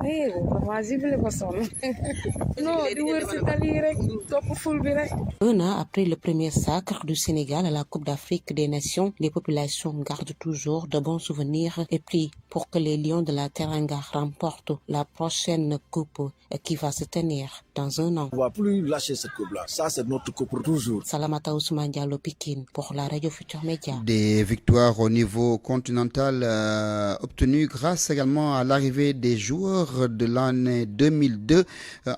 Un an après le premier sacre du Sénégal à la Coupe d'Afrique des Nations, les populations gardent toujours de bons souvenirs et prient pour que les Lions de la Teranga remportent la prochaine coupe qui va se tenir dans un an. On ne va plus lâcher cette coupe-là. Ça, c'est notre coupe pour toujours. Salamata Ousmane Diallo Pikine pour la Radio Futur Média. Des victoires au niveau continental obtenues grâce également à l'arrivée des joueurs de l'année 2002,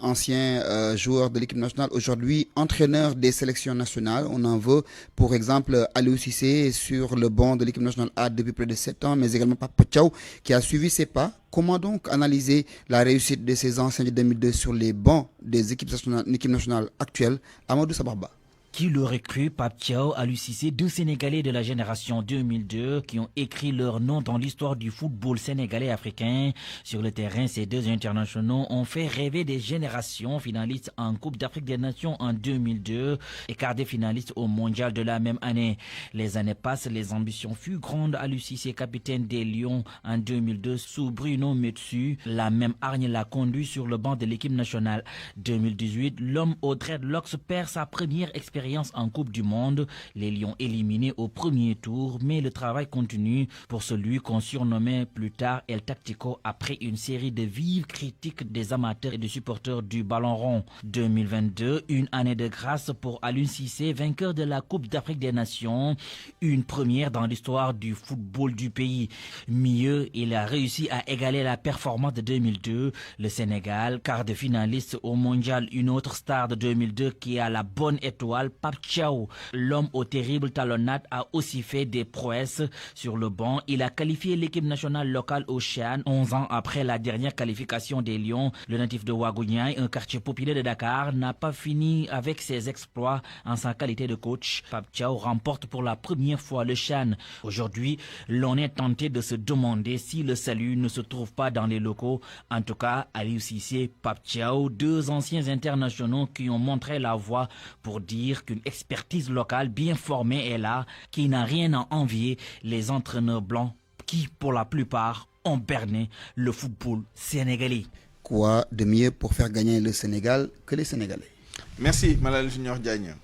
anciens joueurs de l'équipe nationale, aujourd'hui entraîneurs des sélections nationales. On en veut pour exemple Aliou Cissé sur le banc de l'équipe nationale A depuis près de 7 ans, mais également Pape Thiaw qui a suivi ses pas. Comment donc analyser la réussite de ces anciens de 2002 sur les bancs des équipes nationales actuelles? Amadou Sababa. Qui l'aurait cru, Pape Thiaw, Aliou Cissé, deux Sénégalais de la génération 2002 qui ont écrit leur nom dans l'histoire du football sénégalais africain. Sur le terrain, ces deux internationaux ont fait rêver des générations, finalistes en Coupe d'Afrique des Nations en 2002 et quart des finalistes au Mondial de la même année. Les années passent, les ambitions furent grandes. Aliou Cissé, capitaine des Lions en 2002 sous Bruno Metsu. La même hargne l'a conduit sur le banc de l'équipe nationale. 2018, l'homme aux dreadlocks perd sa première expérience en Coupe du Monde. Les Lions éliminés au premier tour, mais le travail continue pour celui qu'on surnommait plus tard El Tactico après une série de vives critiques des amateurs et des supporters du ballon rond. 2022, une année de grâce pour Aliou Cissé, vainqueur de la Coupe d'Afrique des Nations, une première dans l'histoire du football du pays. Mieux, il a réussi à égaler la performance de 2002, le Sénégal, quart de finaliste au Mondial, une autre star de 2002 qui a la bonne étoile Pape Thiaw. L'homme aux terribles talonnades a aussi fait des prouesses sur le banc. Il a qualifié l'équipe nationale locale au CHAN 11 ans après la dernière qualification des Lions. Le natif de Ouagouignaï, un quartier populaire de Dakar, n'a pas fini avec ses exploits en sa qualité de coach. Pape Thiaw remporte pour la première fois le CHAN. Aujourd'hui, l'on est tenté de se demander si le salut ne se trouve pas dans les locaux. En tout cas, Aliou Cissé, Pape Thiaw, deux anciens internationaux qui ont montré la voie pour dire qu'une expertise locale bien formée est là, qui n'a rien à envier les entraîneurs blancs qui, pour la plupart, ont berné le football sénégalais. Quoi de mieux pour faire gagner le Sénégal que les Sénégalais? Merci, Malal Junior Diagne.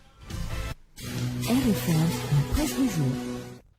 RFM, presse du jour.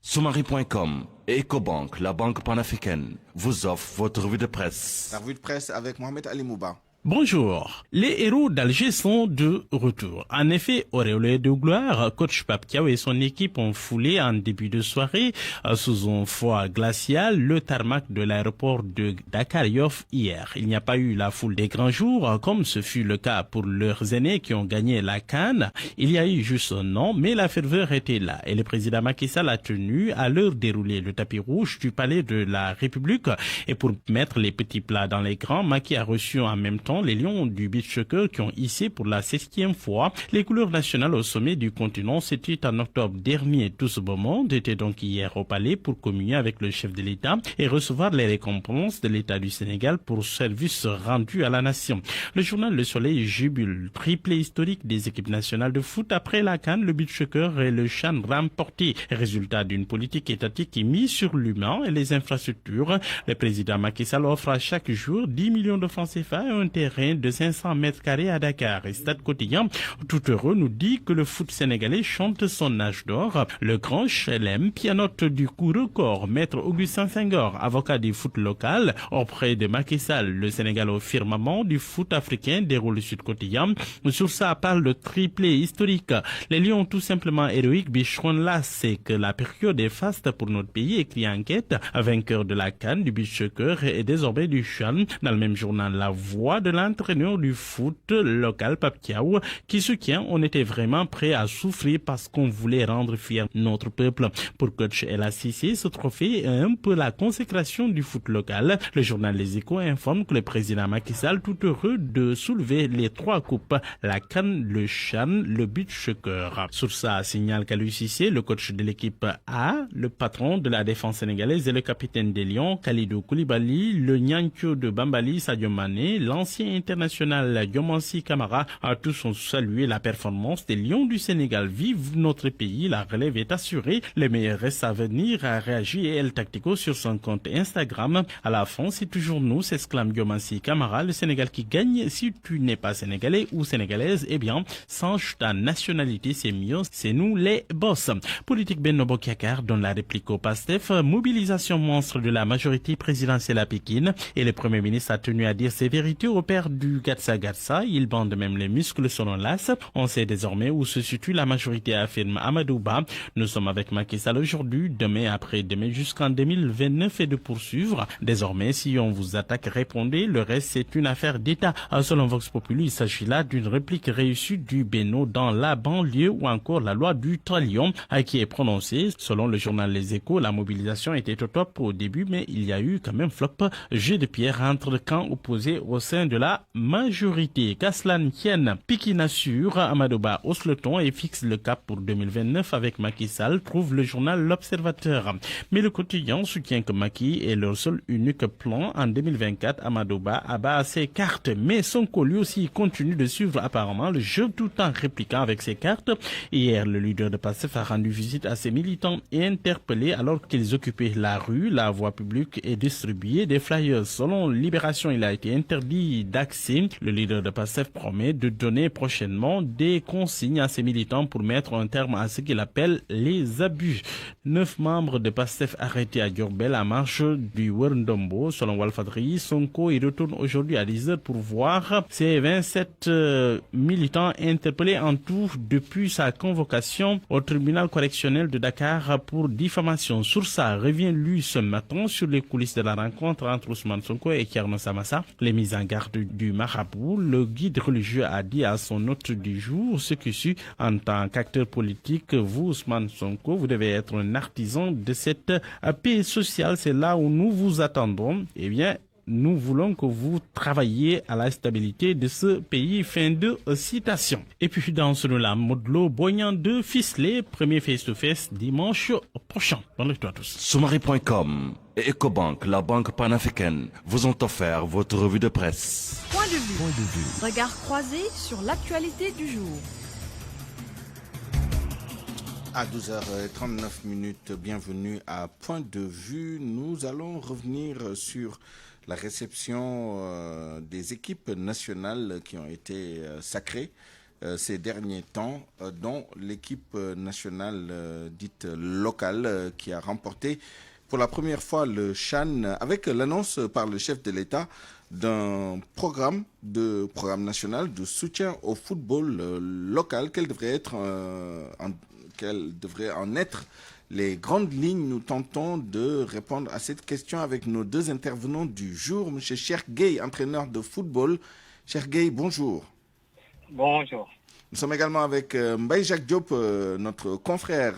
Soumari.com et Ecobank, la banque panafricaine, vous offre votre revue de presse. La revue de presse avec Mohamed Ali Mouba. Bonjour. Les héros d'Alger sont de retour. En effet, auréolé de gloire, coach Pape Thiaw et son équipe ont foulé en début de soirée sous un froid glacial le tarmac de l'aéroport de Dakar Yoff hier. Il n'y a pas eu la foule des grands jours comme ce fut le cas pour leurs aînés qui ont gagné la CAN. Il y a eu juste un nom, mais la ferveur était là et le président Macky Sall a tenu à leur dérouler le tapis rouge du palais de la République. Et pour mettre les petits plats dans les grands, Macky a reçu en même temps les Lions du beach soccer qui ont hissé pour la 7e fois les couleurs nationales au sommet du continent. C'était en octobre dernier. Tout ce beau monde était donc hier au palais pour communier avec le chef de l'État et recevoir les récompenses de l'État du Sénégal pour service rendu à la nation. Le journal Le Soleil jubile. Triplé historique des équipes nationales de foot après la CAN, le beach soccer et le CHAN remportés. Résultat d'une politique étatique qui mise sur l'humain et les infrastructures. Le président Macky Sall offre à chaque jour 10 millions de francs CFA et un terrain de 500 mètres carrés à Dakar. Et Stade Quotidien, tout heureux, nous dit que le foot sénégalais chante son âge d'or. Le grand chelem, pianote du coup record, maître Augustin Senghor, avocat du foot local, auprès de Macky Sall. Le Sénégal au firmament du foot africain, déroule le Sud Quotidien. Sur ça parle de triplé historique. Les Lions tout simplement héroïques bicheront là, c'est que la période est faste pour notre pays, écrit Enquête, vainqueur de la CAN, du beach soccer et désormais du CHAN. Dans le même journal, La Voix de l'entraîneur du foot local Pape Thiaw qui soutient on était vraiment prêt à souffrir parce qu'on voulait rendre fier notre peuple. Pour coach El Cissé, ce trophée est un peu la consécration du foot local. Le journal Les Échos informe que le président Macky Sall tout heureux de soulever les 3 coupes, la CAN, le CHAN, le beach soccer. Sur ça, signale qu'Aliou Cissé, le coach de l'équipe A, le patron de la défense sénégalaise et le capitaine des Lions, Kalidou Koulibaly, le Nyankyo de Bambali, Sadio Mané, l'ancien international Diomansy Kamara, a tous ont salué la performance des Lions du Sénégal. Vive notre pays, la relève est assurée. Les meilleurs restent à venir, a réagi El Tactico sur son compte Instagram. À la fin, c'est toujours nous, s'exclame Diomansy Kamara, le Sénégal qui gagne. Si tu n'es pas sénégalais ou sénégalaise, eh bien, change ta nationalité, c'est mieux, c'est nous les boss. Politique Benno Bokk Yakaar donne la réplique au PASTEF, mobilisation monstre de la majorité présidentielle à Pékin et le Premier ministre a tenu à dire ses vérités au père du Gatsa. Il bande même les muscles selon l'AS. On sait désormais où se situe la majorité, affirme Amadou Ba. Nous sommes avec Macky Sall aujourd'hui, demain, après-demain, jusqu'en 2029 et de poursuivre. Désormais, si on vous attaque, répondez. Le reste, c'est une affaire d'État. Selon Vox Populi, il s'agit là d'une réplique réussie du Bénin dans la banlieue ou encore la loi du talion qui est prononcée. Selon le journal Les Échos, la mobilisation était au top au début, mais il y a eu quand même flop. Jeu de pierre entre camps opposés au sein de la majorité. Kaslan Kien, Pikine assure, Amadou Ba hausse le ton et fixe le cap pour 2029 avec Macky Sall, trouve le journal L'Observateur. Mais le quotidien soutient que Macky est leur seul unique plan en 2024. Amadou Ba abat ses cartes, mais Sonko lui aussi continue de suivre apparemment le jeu tout en répliquant avec ses cartes. Hier, le leader de PASTEF a rendu visite à ses militants et interpellé alors qu'ils occupaient la rue, la voie publique et distribuaient des flyers. Selon Libération, il a été interdit d'accès. Le leader de PASTEF promet de donner prochainement des consignes à ses militants pour mettre un terme à ce qu'il appelle les abus. 9 membres de PASTEF arrêtés à Diourbel à marche du Werndombo. Selon Walfadri, Sonko y retourne aujourd'hui à 10h pour voir ses 27 militants interpellés en tout depuis sa convocation au tribunal correctionnel de Dakar pour diffamation. Sourça revient lui ce matin sur les coulisses de la rencontre entre Ousmane Sonko et Thierno Samassa. Les mises en garde du marabout, le guide religieux a dit à son hôte du jour ce que suit en tant qu'acteur politique. Vous, Ousmane Sonko, vous devez être un artisan de cette paix sociale. C'est là où nous vous attendons. Eh bien, nous voulons que vous travailliez à la stabilité de ce pays. Fin de citation. Et puis dans ce là, Modlo Boyan de Fisley, premier face-to-face dimanche prochain. Bonne nuit à tous. Soumari.com et Ecobank, la banque panafricaine, vous ont offert votre revue de presse. Point de vue. Regard croisé sur l'actualité du jour. À 12h39, bienvenue à Point de vue. Nous allons revenir sur la réception des équipes nationales qui ont été sacrées ces derniers temps, dont l'équipe nationale dite locale qui a remporté pour la première fois le CHAN avec l'annonce par le chef de l'État d'un programme national de soutien au football local. Quelles devraient en être les grandes lignes? Nous tentons de répondre à cette question avec nos deux intervenants du jour. M. Cheikh Gueye, entraîneur de football. Cheikh Gueye, bonjour. Bonjour. Nous sommes également avec Mbaye Jacques Diop, notre confrère,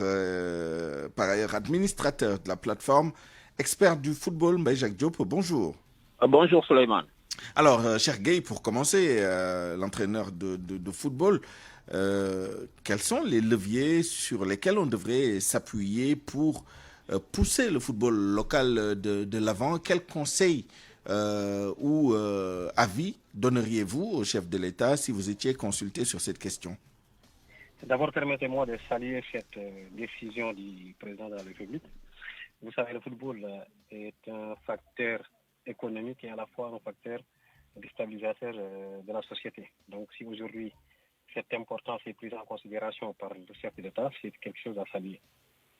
par ailleurs administrateur de la plateforme, expert du football. Mbaye Jacques Diop, bonjour. Bonjour Souleymane. Alors, Cheikh Gueye, pour commencer, l'entraîneur de football, quels sont les leviers sur lesquels on devrait s'appuyer pour pousser le football local de l'avant? Quels conseils ou avis donneriez-vous au chef de l'État si vous étiez consulté sur cette question? D'abord, permettez-moi de saluer cette décision du président de la République. Vous savez, le football est un facteur économique et à la fois un facteur déstabilisateur de la société. Donc, si aujourd'hui cette importance est prise en considération par le chef de l'État, c'est quelque chose à saluer.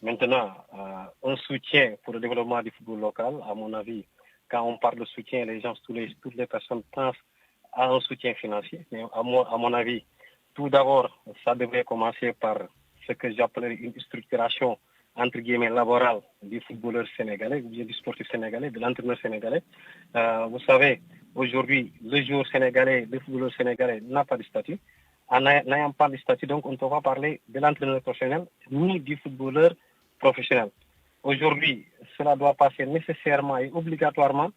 Maintenant, un soutien pour le développement du football local, à mon avis, quand on parle de soutien, toutes les personnes pensent à un soutien financier. Mais à mon avis, tout d'abord, ça devrait commencer par ce que j'appelle une structuration entre guillemets laborale du footballeur sénégalais, ou bien du sportif sénégalais, de l'entraîneur sénégalais. Vous savez, aujourd'hui, le joueur sénégalais, le footballeur sénégalais n'a pas de statut. En n'ayant pas de statut, donc on ne peut pas parler de l'entraîneur professionnel ni du footballeur professionnel. Aujourd'hui, cela doit passer nécessairement et obligatoirement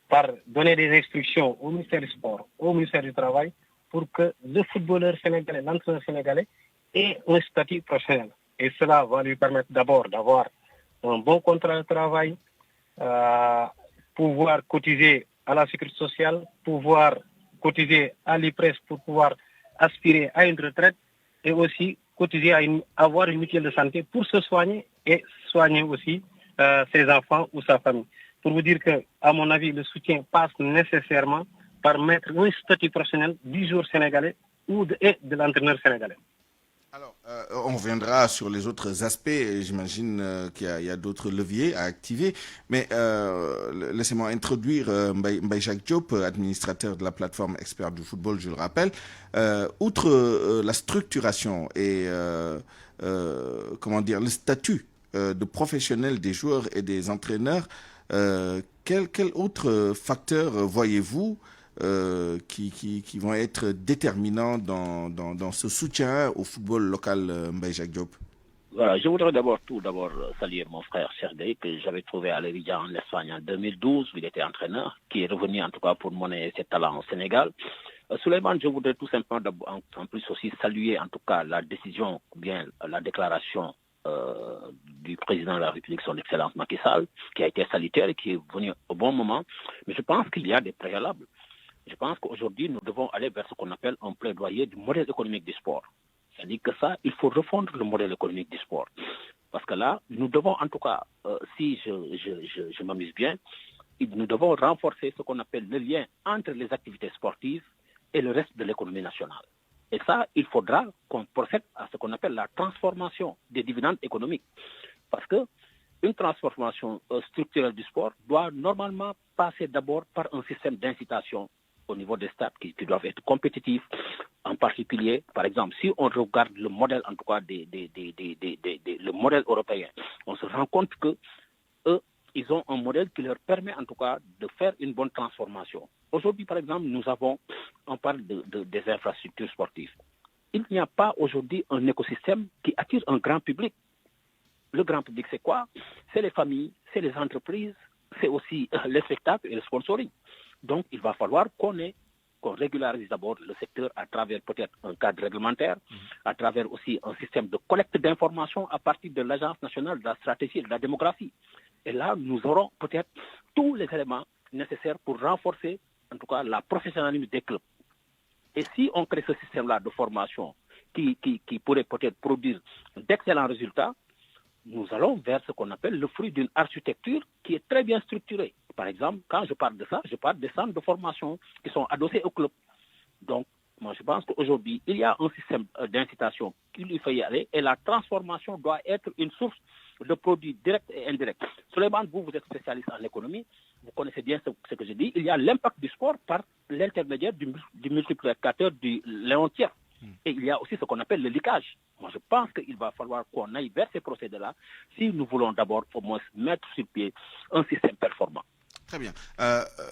par donner des instructions au ministère du Sport, au ministère du Travail, pour que le footballeur sénégalais, l'entraîneur sénégalais, ait un statut professionnel. Et cela va lui permettre d'abord d'avoir un bon contrat de travail, pouvoir cotiser à la sécurité sociale, pouvoir cotiser à l'IPRES pour pouvoir aspirer à une retraite et aussi cotiser avoir une mutuelle de santé pour se soigner et soigner aussi ses enfants ou sa famille. Pour vous dire que, à mon avis, le soutien passe nécessairement par mettre un statut professionnel du joueur sénégalais ou de l'entraîneur sénégalais. Alors, on reviendra sur les autres aspects. J'imagine qu'il y a d'autres leviers à activer. Mais laissez-moi introduire Mbaye Jacques Diop, administrateur de la plateforme expert du football, je le rappelle. Outre la structuration et le statut de professionnel des joueurs et des entraîneurs, quel autre facteur voyez-vous qui vont être déterminants dans ce soutien au football local, Mbaye Jacques Diop? Voilà, je voudrais tout d'abord saluer mon frère Sergei, que j'avais trouvé à l'Eridia en Espagne en 2012, où il était entraîneur, qui est revenu en tout cas pour monnaie ses talents au Sénégal. Souleymane, je voudrais tout simplement en plus aussi saluer en tout cas la décision, ou bien la déclaration du président de la République, son Excellence Macky Sall, qui a été salutaire et qui est venu au bon moment. Mais je pense qu'il y a des préalables. Je pense qu'aujourd'hui, nous devons aller vers ce qu'on appelle un plaidoyer du modèle économique du sport. C'est-à-dire que ça, il faut refondre le modèle économique du sport. Parce que là, nous devons en tout cas, si je m'amuse bien, nous devons renforcer ce qu'on appelle le lien entre les activités sportives et le reste de l'économie nationale. Et ça, il faudra qu'on procède à ce qu'on appelle la transformation des dividendes économiques. Parce que une transformation structurelle du sport doit normalement passer d'abord par un système d'incitation au niveau des stades qui doivent être compétitifs. En particulier, par exemple, si on regarde le modèle, en tout cas, le modèle européen, on se rend compte que ils ont un modèle qui leur permet en tout cas de faire une bonne transformation. Aujourd'hui, par exemple, on parle des infrastructures sportives. Il n'y a pas aujourd'hui un écosystème qui attire un grand public. Le grand public, c'est quoi? C'est les familles, c'est les entreprises, c'est aussi les spectacles et le sponsoring. Donc, il va falloir qu'on régularise d'abord le secteur à travers peut-être un cadre réglementaire, à travers aussi un système de collecte d'informations à partir de l'Agence nationale de la stratégie et de la démographie. Et là, nous aurons peut-être tous les éléments nécessaires pour renforcer, en tout cas, la professionnalisme des clubs. Et si on crée ce système-là de formation qui pourrait peut-être produire d'excellents résultats, nous allons vers ce qu'on appelle le fruit d'une architecture qui est très bien structurée. Par exemple, quand je parle de ça, je parle des centres de formation qui sont adossés au club. Donc, moi, je pense qu'aujourd'hui, il y a un système d'incitation qu'il lui faut y aller et la transformation doit être une source de produits directs et indirects. Souleymane, vous êtes spécialiste en économie, vous connaissez bien ce que je dis. Il y a l'impact du sport par l'intermédiaire du multiplicateur du léontien. Et il y a aussi ce qu'on appelle le liquage. Moi, je pense qu'il va falloir qu'on aille vers ces procédés-là si nous voulons d'abord au moins mettre sur pied un système performant. Très bien.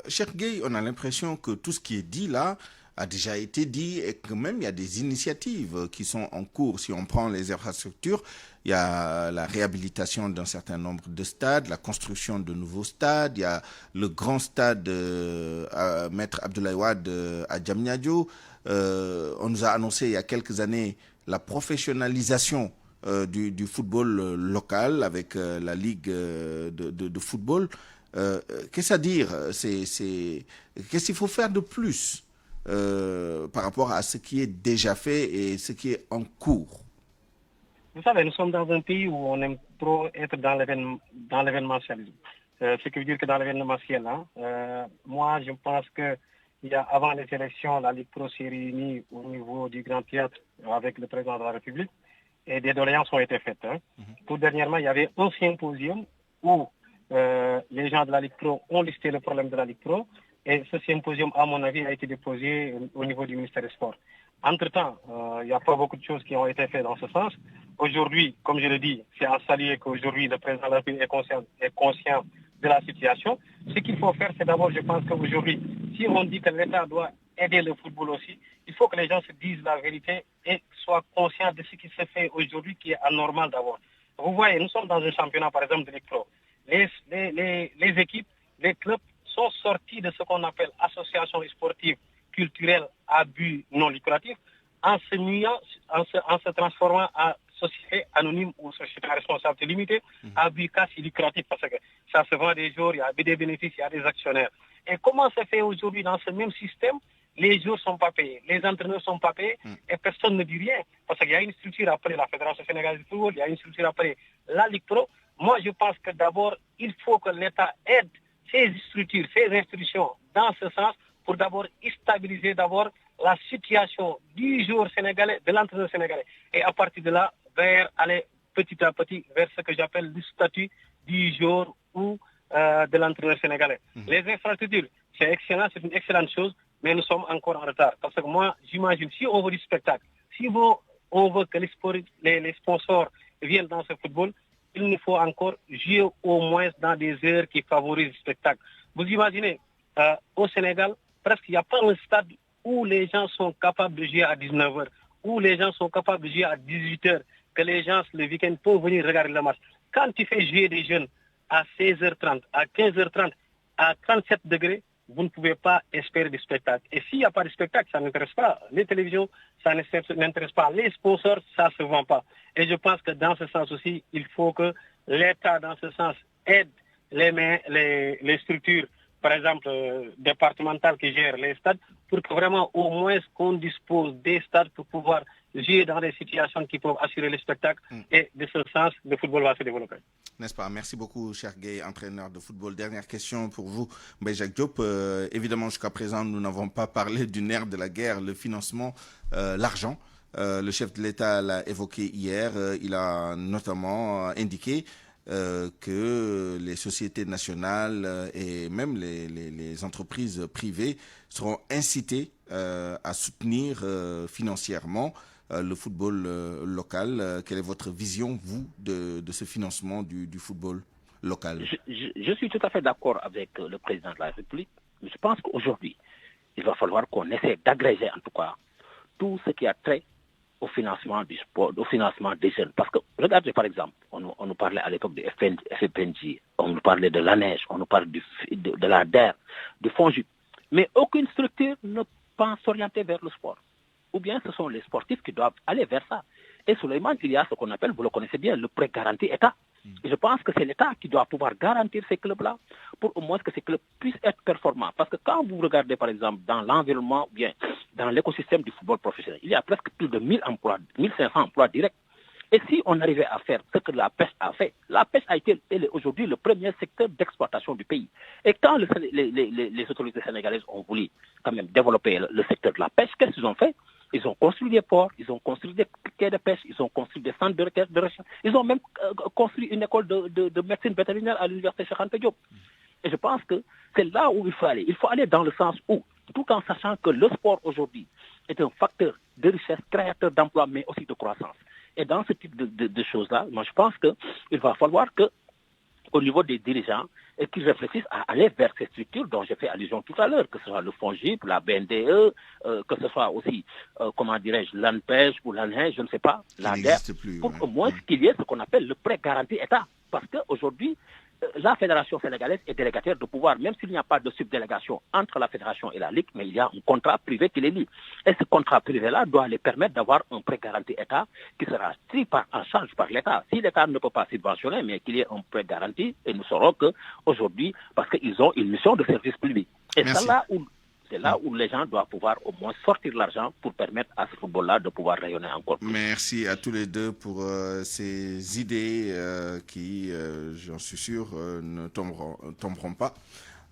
Cheikh Gueye, on a l'impression que tout ce qui est dit là a déjà été dit et que même il y a des initiatives qui sont en cours. Si on prend les infrastructures, il y a la réhabilitation d'un certain nombre de stades, la construction de nouveaux stades, il y a le grand stade Maître Abdoulaye Wade à Diamniadio. On nous a annoncé il y a quelques années la professionnalisation du football local avec la Ligue de football. Qu'est-ce à dire? Qu'est-ce qu'il faut faire de plus par rapport à ce qui est déjà fait et ce qui est en cours? Vous savez, nous sommes dans un pays où on aime trop être dans l'événementialisme. Ce qui veut dire que dans l'événementiel, moi je pense que avant les élections, la Ligue Pro s'est réunie au niveau du Grand Théâtre avec le président de la République et des doléances ont été faites. Tout dernièrement, il y avait un symposium où les gens de la Ligue Pro ont listé le problème de la Ligue Pro et ce symposium, à mon avis, a été déposé au niveau du ministère des Sports. Entre-temps, il n'y a pas beaucoup de choses qui ont été faites dans ce sens. Aujourd'hui, comme je le dis, c'est à saluer qu'aujourd'hui le président de la République est conscient de la situation. Ce qu'il faut faire, c'est d'abord, je pense qu'aujourd'hui, si on dit que l'État doit aider le football aussi, il faut que les gens se disent la vérité et soient conscients de ce qui se fait aujourd'hui qui est anormal d'abord. Vous voyez, nous sommes dans un championnat, par exemple, de Ligue Pro. Les équipes, les clubs sont sortis de ce qu'on appelle association sportive culturelle à but non lucratif en se transformant en société anonyme ou société à responsabilité limitée à but quasi lucratif parce que ça se vend des jours, il y a des bénéfices, il y a des actionnaires. Et comment se fait aujourd'hui dans ce même système? Les joueurs ne sont pas payés, les entraîneurs ne sont pas payés et personne ne dit rien. Parce qu'il y a une structure après la Fédération sénégalaise de football, il y a une structure après la Ligue Pro. Moi, je pense que d'abord, il faut que l'État aide ces structures, ces institutions dans ce sens pour d'abord stabiliser d'abord la situation du joueur sénégalais, de l'entraîneur sénégalais. Et à partir de là, aller petit à petit vers ce que j'appelle le statut du joueur ou de l'entraîneur sénégalais. Les infrastructures, c'est excellent, c'est une excellente chose, mais nous sommes encore en retard. Parce que moi, j'imagine, si on veut du spectacle, si on veut que les sponsors viennent dans ce football, il nous faut encore jouer au moins dans des heures qui favorisent le spectacle. Vous imaginez, au Sénégal, presque il n'y a pas un stade où les gens sont capables de jouer à 19h, où les gens sont capables de jouer à 18h, que les gens, le week-end, peuvent venir regarder le match. Quand tu fais jouer des jeunes à 16h30, à 15h30, à 37 degrés, vous ne pouvez pas espérer du spectacle. Et s'il n'y a pas de spectacle, ça n'intéresse pas les télévisions, ça n'intéresse pas les sponsors, ça ne se vend pas. Et je pense que dans ce sens aussi, il faut que l'État, dans ce sens, aide les structures, par exemple, départementales qui gèrent les stades, pour que vraiment au moins qu'on dispose des stades pour pouvoir jouer dans des situations qui peuvent assurer le spectacle. Et de ce sens, le football va se développer. N'est-ce pas? Merci beaucoup, Cheikh Gueye, entraîneur de football. Dernière question pour vous, Jacques Diop. Évidemment, jusqu'à présent, nous n'avons pas parlé du nerf de la guerre, le financement, l'argent. Le chef de l'État l'a évoqué hier. Il a notamment indiqué que les sociétés nationales et même les entreprises privées seront incitées à soutenir financièrement le football local. Quelle est votre vision, vous, de ce financement du football locale. Je suis tout à fait d'accord avec le président de la République. Mais je pense qu'aujourd'hui, il va falloir qu'on essaie d'agréger en tout cas tout ce qui a trait au financement du sport, au financement des jeunes. Parce que, regardez par exemple, on nous parlait à l'époque du FPNJ, on nous parlait de la neige, on nous parle de la DER, du FONGIP. Mais aucune structure ne pense s'orienter vers le sport. Ou bien ce sont les sportifs qui doivent aller vers ça. Et Souleymane, il y a ce qu'on appelle, vous le connaissez bien, le prêt garanti État. Et je pense que c'est l'État qui doit pouvoir garantir ces clubs-là pour au moins que ces clubs puissent être performants. Parce que quand vous regardez par exemple dans l'environnement ou bien dans l'écosystème du football professionnel, il y a presque plus de 1000 emplois, 1500 emplois directs. Et si on arrivait à faire ce que la pêche a fait, la pêche elle est aujourd'hui le premier secteur d'exploitation du pays. Et quand les autorités sénégalaises ont voulu quand même développer le secteur de la pêche, qu'est-ce qu'ils ont fait? Ils ont construit des ports, ils ont construit des quais de pêche, ils ont construit des centres de recherche, ils ont même construit une école de médecine vétérinaire à l'université Cheikh Anta Diop. Et je pense que c'est là où il faut aller. Il faut aller dans le sens où, tout en sachant que le sport aujourd'hui est un facteur de richesse, créateur d'emplois, mais aussi de croissance. Et dans ce type de choses-là, moi je pense qu'il va falloir que, au niveau des dirigeants, et qu'ils réfléchissent à aller vers ces structures dont j'ai fait allusion tout à l'heure, que ce soit le FONGIP, la BNDE, que ce soit aussi, comment dirais-je, l'ANPEJ ou l'ANHEJ, je ne sais pas, la DER, pour au moins qu'il y ait ce qu'on appelle le prêt garanti État. Parce qu'aujourd'hui, la Fédération sénégalaise est délégataire de pouvoir, même s'il n'y a pas de subdélégation entre la Fédération et la Ligue, mais il y a un contrat privé qui les lie. Et ce contrat privé-là doit les permettre d'avoir un prêt garanti État qui sera pris en charge par l'État. Si l'État ne peut pas subventionner, mais qu'il y ait un prêt garanti, et nous saurons qu'aujourd'hui, parce qu'ils ont une mission de service public. Et c'est là où les gens doivent pouvoir au moins sortir l'argent pour permettre à ce football-là de pouvoir rayonner encore plus. Merci à tous les deux pour ces idées qui, j'en suis sûr, ne tomberont pas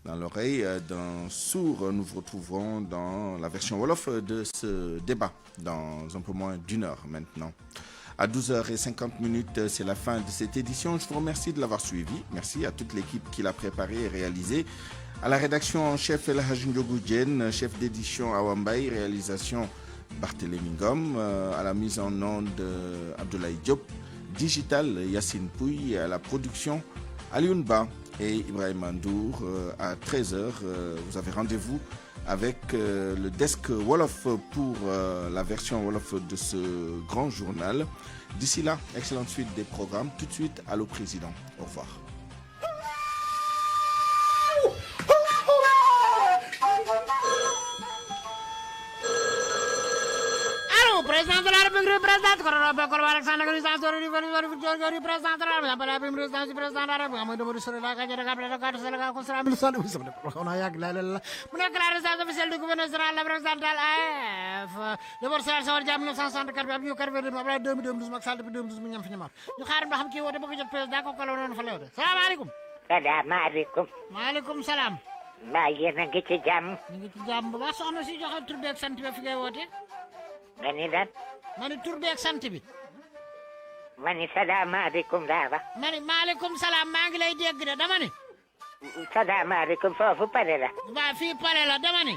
dans l'oreille d'un sourd. Nous vous retrouverons dans la version Wolof de ce débat dans un peu moins d'une heure maintenant. À 12h50, c'est la fin de cette édition. Je vous remercie de l'avoir suivi. Merci à toute l'équipe qui l'a préparé et réalisé. À la rédaction en chef El Hadj Ndiogou Diène, chef d'édition Awambaye, réalisation Barthélémy Ngom, à la mise en onde Abdoulaye Diop, digital Yacine Pouy, à la production Alioune Ba et Ibrahim Andour. À 13h, vous avez rendez-vous avec le desk Wolof pour la version Wolof de ce grand journal. D'ici là, excellente suite des programmes. Tout de suite, Allô Président. Au revoir. Président de la République, président de la République, président de la République, président de la République, président de la République, président de la République, Amadou Boris Soula, Kajara Kabla, Kajara Kosra, Milson, on a yak la la. Mu nekk la résidence officielle du gouverneur général la présidentielle AF. Le Borsal Sawar Jam 1964 bi ñu karvé dem Abdoulaye 2012 Macky Sall depuis 2012 mu ñam fi ñamar. Ñu xaar ba xam ki wote bëgg jot président ko kala non fa lewde. Salaamaaleykum. Salaamaaleykum. Maaleykum salaam. Mbaa yéen a ngi ci jàmm. Ñu ngi ci jàmm bu baax soxna si joxe tur bi ak sant bi fi ngay woote. nga ni lan. ma ni tur bi ak sant bi. ma ni salaamaaleykum daaba. ma ni maaleykum salaam maa ngi lay dégg de dama ni. salaamaaleykum foofu pare la. waa fii pare la dama ni.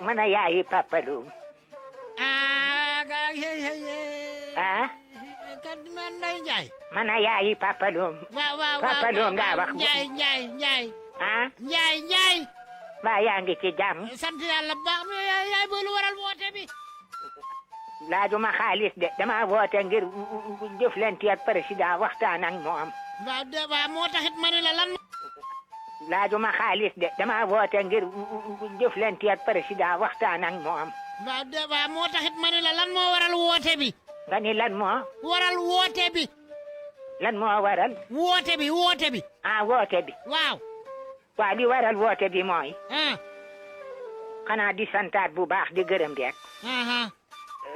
man a yaayi Papa Loum. ah. kat man Ndeye Ndiaye. man a yaayi Papa Loum. waaw Papa Loum daa wax. Ndiaye. ah. Ndiaye. mbaa yaa ngi ci jàmm. sant yàlla bu baax mais yaay booy lu waral woote bi. laajuma xaalis de dama woote ngir jëflante ak président waxtaan ak moom. waaw moo taxit ma ne la lan. laajuma xaalis de dama woote ngir jëflante ak président waxtaan ak moom. waaw moo taxit ma ne la lan moo waral woote bi. nga ni lan moo. waral woote bi. lan moo waral. woote bi. ah woote bi. waaw. waaw li waral woote bi mooy. xanaa di santaat bu baax di gërëm rek.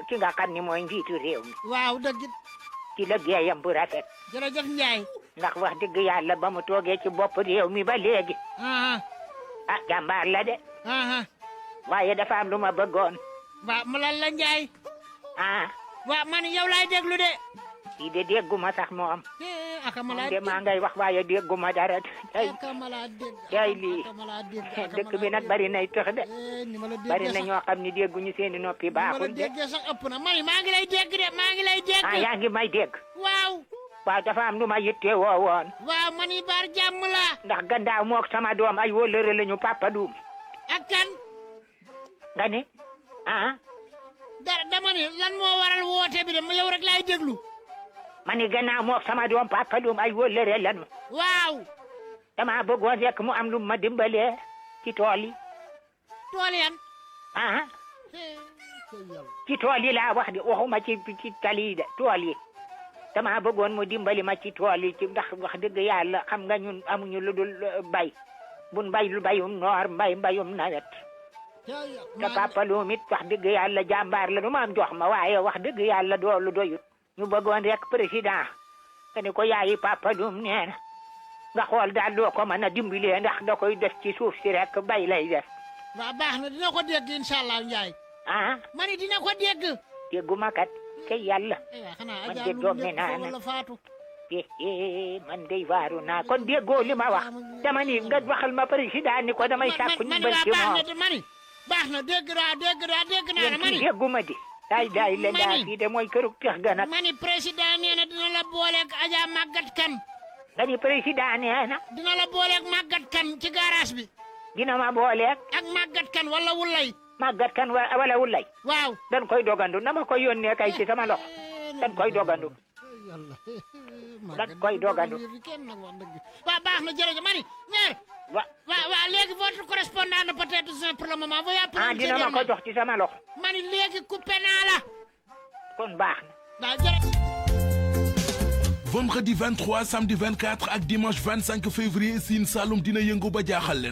ki nga xam ni mooy njiitu réew mi. waaw dëgg. ci liggéeyam bu rafet. jërëjëf Ndiaye. ndax wax dëgg yàlla ba mu toogee ci bopp réew mi ba léegi. jàmbaar la de. waaye dafa am lu ma bëggoon. waaw mu lan la Ndiaye. waaw man yow laay déglu de. kii de dégguma sax moom. akamala de maa ngay wax waaye dégguma dara. akamala dégg. tey lii dëkk bi nag bari nay tëx de. bari na ñoo xam ni dégguñu seeni noppi baaxul de. déggee sax ëpp na man maa ngi lay dégg de maa ngi lay dégg. yaa ngi may dégg. waaw. waaw dafa am lu ma yitte woo woon. waaw man yi baar jàmm la. ndax gannaaw mook sama doom ay wóllëre lañu papa Doum. ak kan. nga ne ah. dama ne lan moo waral woote bi de yow rek laay déglu. ma ni gannaaw mook sama doom papa Doum ay wóllëre lañu. waaw. dama bëggoon rek mu am lu ma dimbalee ci tool yi. tool yan. ah. ci tool yi laa wax de waxuma ci tali yi de tool yi. dama bëggoon mu dimbali ma ci tool yi ci ndax wax dëgg yàlla xam nga ñun amuñu lu dul bay bun bay lu bayum noor mbayum nawet te papa Doum it wax dëgg yàlla jàmbaar la nu ma am jox ma waaye wax dëgg yàlla doolu doyut ñu bëggoon rek président nga ne ko yaayi papa Doum nee na nga xool daal doo ko mën a dimbalee ndax da koy def ci suuf si rek bay lay def. waaw baax na dina ko dégg incha allah Ndiaye. ah. ma ni dina ko dégg. dégguma kat. kay yàlla man de doom ne naa nag man de waaru naa kon déggoo li ma wax dama ni nga waxal ma président ni ko damay sàkku ñu bari ci moom mani baax na dégg naa la mani dégguma di daay la daa fii de mooy kërug tex ga nag mani président nee na dina la booleeg Adja Maguette Kane nga ni président nee na dina la booleeg Maguette Kane ci garage bi dina ma booleeg ak Maguette Kane wala Wulay Maguette Kane wala Wulay waaw dan koy dogandu na ma koy yónnee kay ci sama loxo dan koy dogandu dan koy dogandu waaw baax na jërëjëf mani maire waaw léegi votre correspondant ne peut-être pour le moment ah dina ma ko jox ci sama loxo mani léegi coupé naa la kon baax na waaw jërëjëf vendredi 23 samedi 24 ak dimanche 25 février Sine Saloum dina yëngu ba jaaxal leen